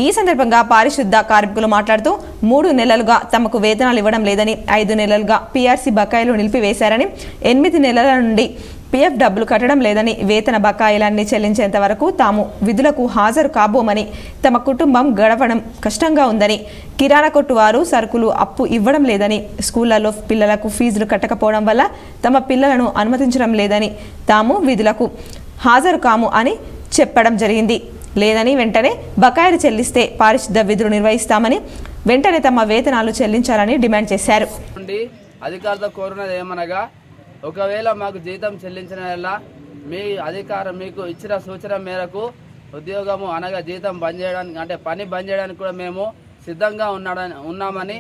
ఈ సందర్భంగా పారిశుద్ధ కార్మికులు మాట్లాడుతూ 3 నెలలుగా తమకు వేతనాలు ఇవ్వడం లేదని, 5 నెలలుగా పీఆర్సీ బకాయిలు నిలిపివేశారని, 8 నెలల నుండి పీఎఫ్ డబ్బులు కట్టడం లేదని, వేతన బకాయిలన్నీ చెల్లించేంత వరకు తాము విధులకు హాజరు కాబోమని, తమ కుటుంబం గడవడం కష్టంగా ఉందని, కిరాణా కొట్టు వారు సరుకులు అప్పు ఇవ్వడం లేదని, స్కూళ్లలో పిల్లలకు ఫీజులు కట్టకపోవడం వల్ల తమ పిల్లలను అనుమతించడం లేదని, తాము విధులకు హాజరు కాము అని చెప్పడం జరిగింది. లేదని, వెంటనే బకాయిలు చెల్లిస్తే పారిశుద్ధ విధులు నిర్వహిస్తామని, వెంటనే తమ వేతనాలు చెల్లించాలని డిమాండ్ చేశారు. అధికారులతో కోరినది ఏమనగా, ఒకవేళ మాకు జీతం చెల్లించిన వల్ల మీ అధికారం మీకు ఇచ్చిన సూచన మేరకు ఉద్యోగము అనగా జీతం బంద్ చేయడానికి, అంటే పని బంద్ చేయడానికి కూడా మేము సిద్ధంగా ఉన్నామని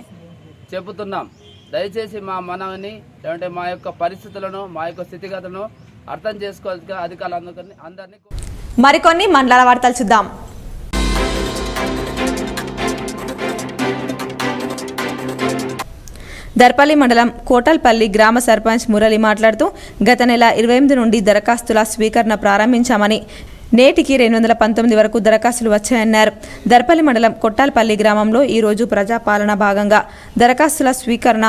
చెబుతున్నాం. దయచేసి మా మనవిని, లేదంటే మా యొక్క పరిస్థితులను, మా యొక్క స్థితిగతులను అర్థం చేసుకోవాల్సి అందరినీ. మరికొన్ని మండల వార్తలు చూద్దాం. దర్పల్లి మండలం కోటల్పల్లి గ్రామ సర్పంచ్ మురళి మాట్లాడుతూ గత నెల 28 నుండి దరఖాస్తుల స్వీకరణ ప్రారంభించామని, నేటికి 219 వరకు దరఖాస్తులు వచ్చాయన్నారు. దర్పల్లి మండలం కొట్టాల్పల్లి గ్రామంలో ఈరోజు ప్రజాపాలన భాగంగా దరఖాస్తుల స్వీకరణ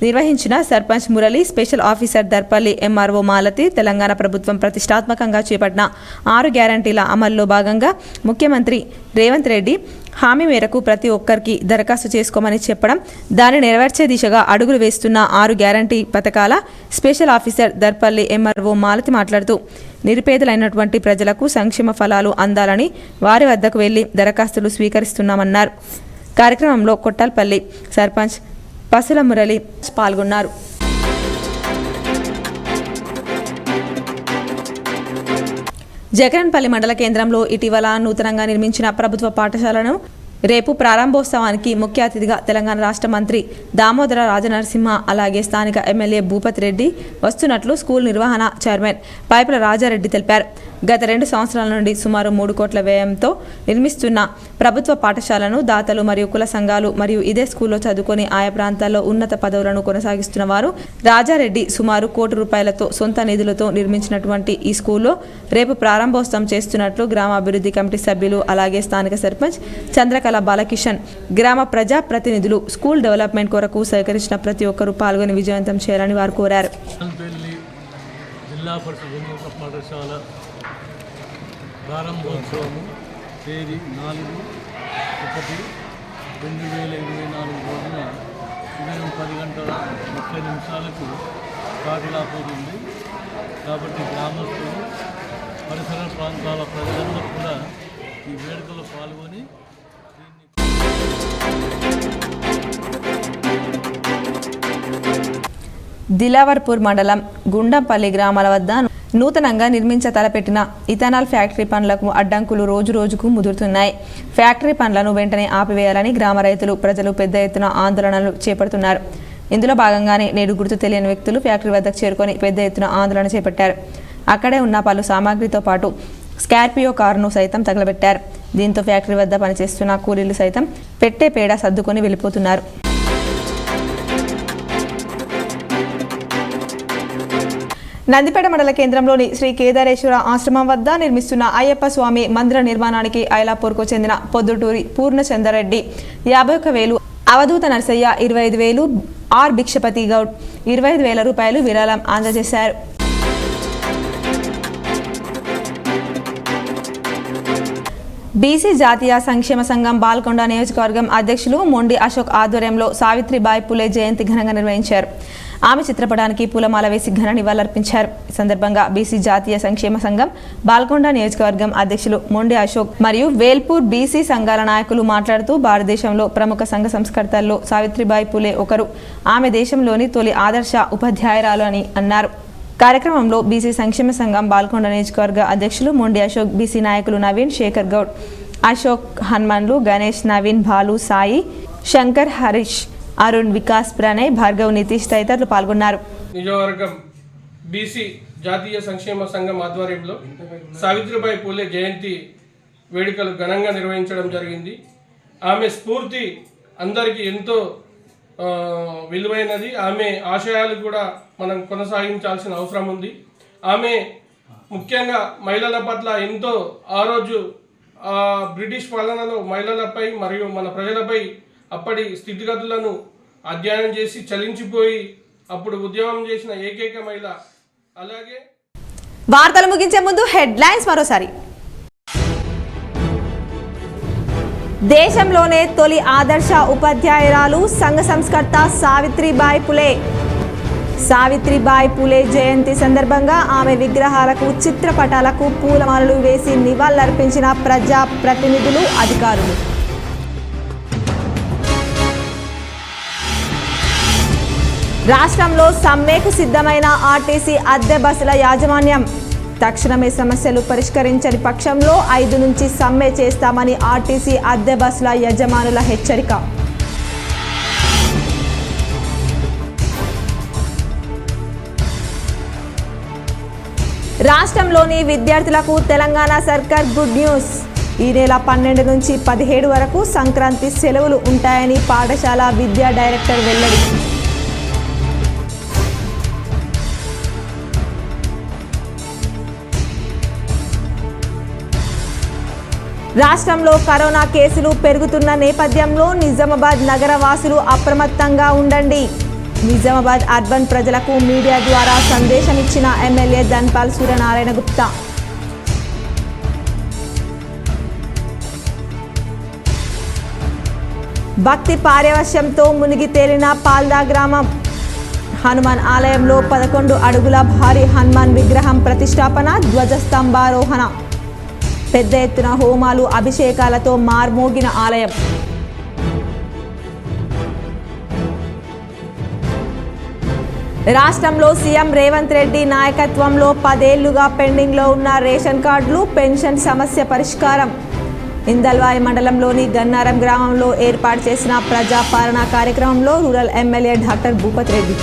నిర్వహించిన sarpanch Murali, special officer Darpalli MRO Malathi, Telangana ప్రభుత్వం ప్రతిష్టాత్మకంగా చేపట్టిన 6 గ్యారంటీల అమల్లో భాగంగా ముఖ్యమంత్రి రేవంత్ రెడ్డి హామీ మేరకు ప్రతి ఒక్కరికి దరఖాస్తు చేసుకోమని చెప్పడం, దాన్ని నెరవేర్చే దిశగా అడుగులు వేస్తున్న 6 గ్యారంటీ పథకాల special officer Darpalli MRO Malathi మాట్లాడుతూ నిరుపేదలైనటువంటి ప్రజలకు సంక్షేమ ఫలాలు అందాలని వారి వద్దకు వెళ్లి దరఖాస్తులు స్వీకరిస్తున్నామన్నారు. కార్యక్రమంలో కొట్టాల్పల్లి సర్పంచ్ పసుల మురళి పాల్గొన్నారు. జగన్పల్లి మండల కేంద్రంలో ఇటీవల నూతనంగా నిర్మించిన ప్రభుత్వ పాఠశాలను రేపు ప్రారంభోత్సవానికి ముఖ్య అతిథిగా తెలంగాణ రాష్ట్ర మంత్రి దామోదర రాజనరసింహ, అలాగే స్థానిక ఎమ్మెల్యే భూపతి రెడ్డి వస్తున్నట్లు స్కూల్ నిర్వహణ చైర్మన్ పైపుల రాజారెడ్డి తెలిపారు. గత 2 సంవత్సరాల నుండి సుమారు 3 కోట్ల వ్యయంతో నిర్మిస్తున్న ప్రభుత్వ పాఠశాలను దాతలు మరియు కుల సంఘాలు మరియు ఇదే స్కూల్లో చదువుకొని ఆయా ప్రాంతాల్లో ఉన్నత పదవులను కొనసాగిస్తున్న వారు రాజారెడ్డి సుమారు 1 కోటి రూపాయలతో సొంత నిధులతో నిర్మించినటువంటి ఈ స్కూల్లో రేపు ప్రారంభోత్సవం చేస్తున్నట్లు గ్రామ అభివృద్ధి కమిటీ సభ్యులు, అలాగే స్థానిక సర్పంచ్ చంద్రకళ బాలకిషన్, గ్రామ ప్రజా ప్రతినిధులు స్కూల్ డెవలప్మెంట్ కొరకు సహకరించిన ప్రతి ఒక్కరూ పాల్గొని విజయవంతం చేయాలని వారు కోరారు. ప్రారంభోత్సవము తేదీ 4/1/2024 రోజున ఉదయం 10:30 స్టార్ట్ కాబోతుంది. కాబట్టి గ్రామస్తులు పరిసర ప్రాంతాల ప్రజలందరూ కూడా ఈ వేడుకలో పాల్గొని దిలావర్పూర్ మండలం గుండంపల్లి గ్రామాల వద్ద నూతనంగా తలపెట్టిన ఇథనాల్ ఫ్యాక్టరీ పనులకు అడ్డంకులు రోజురోజుకు ముదురుతున్నాయి. ఫ్యాక్టరీ పనులను వెంటనే ఆపివేయాలని గ్రామ రైతులు, ప్రజలు పెద్ద ఎత్తున ఆందోళనలు చేపడుతున్నారు. ఇందులో భాగంగానే నేడు గుర్తు తెలియని వ్యక్తులు ఫ్యాక్టరీ వద్దకు చేరుకొని పెద్ద ఎత్తున ఆందోళన చేపట్టారు. అక్కడే ఉన్న పలు సామాగ్రితో పాటు స్కార్పియో కారును సైతం తగలబెట్టారు. దీంతో ఫ్యాక్టరీ వద్ద పనిచేస్తున్న కూలీలు సైతం పెట్టే పేడ సర్దుకొని వెళ్ళిపోతున్నారు. నందిపేట మండల కేంద్రంలోని శ్రీ కేదారేశ్వర ఆశ్రమం వద్ద నిర్మిస్తున్న అయ్యప్ప స్వామి మందిర నిర్మాణానికి ఐలాపూర్కు చెందిన పొద్దుటూరి పూర్ణచంద్రరెడ్డి 51,000, అవధూత నర్సయ్య 25,000, ఆర్ భిక్షపతి గౌడ్ 25,000 రూపాయలు విరాళం అందజేశారు. బీసీ జాతీయ సంక్షేమ సంఘం బాల్కొండ నియోజకవర్గం అధ్యక్షులు మొండి అశోక్ ఆధ్వర్యంలో సావిత్రిబాయి పులే జయంతి ఘనంగా నిర్వహించారు. ఆమె చిత్రపటానికి పూలమాల వేసి ఘన నివాళులర్పించారు. ఈ సందర్భంగా బీసీ జాతీయ సంక్షేమ సంఘం బాల్కొండ నియోజకవర్గం అధ్యక్షులు మొండి అశోక్ మరియు వేల్పూర్ బీసీ సంఘాల నాయకులు మాట్లాడుతూ భారతదేశంలో ప్రముఖ సంఘ సంస్కర్తల్లో సావిత్రిబాయి పులే ఒకరు. ఆమె దేశంలోని తొలి ఆదర్శ ఉపాధ్యాయురాలు అని అన్నారు. కార్యక్రమంలో బీసీ సంక్షేమ సంఘం బాల్కొండ నియోజకవర్గ అధ్యక్షులు మొండి అశోక్, బీసీ నాయకులు నవీన్, శేఖర్ గౌడ్, అశోక్, హనుమన్లు, గణేష్, నవీన్, బాలు, సాయి, శంకర్, హరీష్, అరుణ్, వికాస్, ప్రణయ్, భార్గవ్, నితీష్ తదితరులు పాల్గొన్నారు. నియోజకవర్గం బీసీ జాతీయ సంక్షేమ సంఘం ఆధ్వర్యంలో సావిత్రిబాయి పూలే జయంతి వేడుకలు ఘనంగా నిర్వహించడం జరిగింది. ఆమె స్ఫూర్తి అందరికీ ఎంతో విలువైనది. ఆమె ఆశయాలు కూడా మనం కొనసాగించాల్సిన అవసరం ఉంది. ఆమె ముఖ్యంగా మహిళల పట్ల ఎంతో ఆ రోజు బ్రిటిష్ పాలనలో మహిళలపై మరియు మన ప్రజలపై అప్పటి స్థితిగతులను అధ్యయనం చేసి చలించిపోయి అప్పుడు ఉద్యమం చేసిన ఏకైక మహిళ. అలాగే వార్తలు ముగించే ముందు హెడ్లైన్స్ మరోసారి. దేశంలోనే తొలి ఆదర్శ ఉపాధ్యాయురాలు సంఘ సంస్కర్త సావిత్రిబాయి పులే. సావిత్రిబాయి పులే జయంతి సందర్భంగా ఆమె విగ్రహాలకు, చిత్రపటాలకు పూలమాలలు వేసి నివాళులర్పించిన ప్రజా ప్రతినిధులు, అధికారులు. రాష్ట్రంలో సమ్మెకు సిద్ధమైన ఆర్టీసీ అద్దె బస్సుల యాజమాన్యం. తక్షణమే సమస్యలు పరిష్కరించని పక్షంలో 5 నుంచి సమ్మె చేస్తామని ఆర్టీసీ అద్దె బస్సుల యజమానుల హెచ్చరిక. రాష్ట్రంలోని విద్యార్థులకు తెలంగాణ సర్కార్ గుడ్ న్యూస్. ఈ నెల 12 నుంచి 17 వరకు సంక్రాంతి సెలవులు ఉంటాయని పాఠశాల విద్యా డైరెక్టర్ వెల్లడి. రాష్ట్రంలో కరోనా కేసులు పెరుగుతున్న నేపథ్యంలో నిజామాబాద్ నగర వాసులు అప్రమత్తంగా ఉండండి. నిజామాబాద్ అర్బన్ ప్రజలకు మీడియా ద్వారా సందేశం ఇచ్చిన ఎమ్మెల్యే ధన్పాల్ సూర్యనారాయణ గుప్తా. భక్తి పారవశ్యంతో మునిగి తేలిన పాల్దా గ్రామం. హనుమాన్ ఆలయంలో 11 అడుగుల భారీ హనుమాన్ విగ్రహం ప్రతిష్టాపన, ధ్వజస్తంభారోహణ. పెద్ద ఎత్తున హోమాలు, అభిషేకాలతో మార్మోగిన ఆలయం. రాష్ట్రంలో సీఎం రేవంత్ రెడ్డి నాయకత్వంలో 10 ఏళ్లుగా పెండింగ్లో ఉన్న రేషన్ కార్డులు, పెన్షన్ సమస్య పరిష్కారం. ఇందల్వాయి మండలంలోని గన్నారం గ్రామంలో ఏర్పాటు చేసిన ప్రజాపాలన కార్యక్రమంలో rural MLA doctor Bhupat Reddy.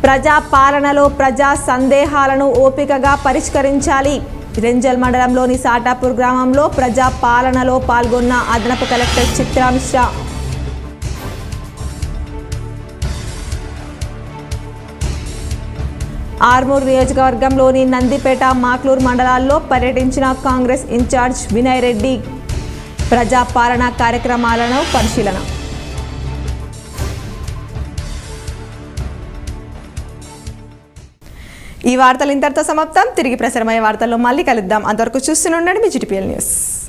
ప్రజా పాలనలో ప్రజా సందేహాలను ఓపికగా పరిష్కరించాలి. రెంజల్ మండలంలోని సాటాపూర్ గ్రామంలో ప్రజా పాలనలో పాల్గొన్న అదనపు కలెక్టర్ చిత్రా మిశ్రా. ఆర్మూర్ నియోజకవర్గంలోని నందిపేట, మాక్లూర్ మండలాల్లో పర్యటించిన కాంగ్రెస్ ఇన్ఛార్జ్ వినయ్ రెడ్డి. ప్రజా పాలన కార్యక్రమాలను పరిశీలన. ఈ వార్తలు ఇంతటితో సమాప్తం. తిరిగి ప్రసారమయ్యే వార్తల్లో మళ్ళీ కలుద్దాం. అంతవరకు చూస్తూనే ఉండండి మీ GTPL న్యూస్.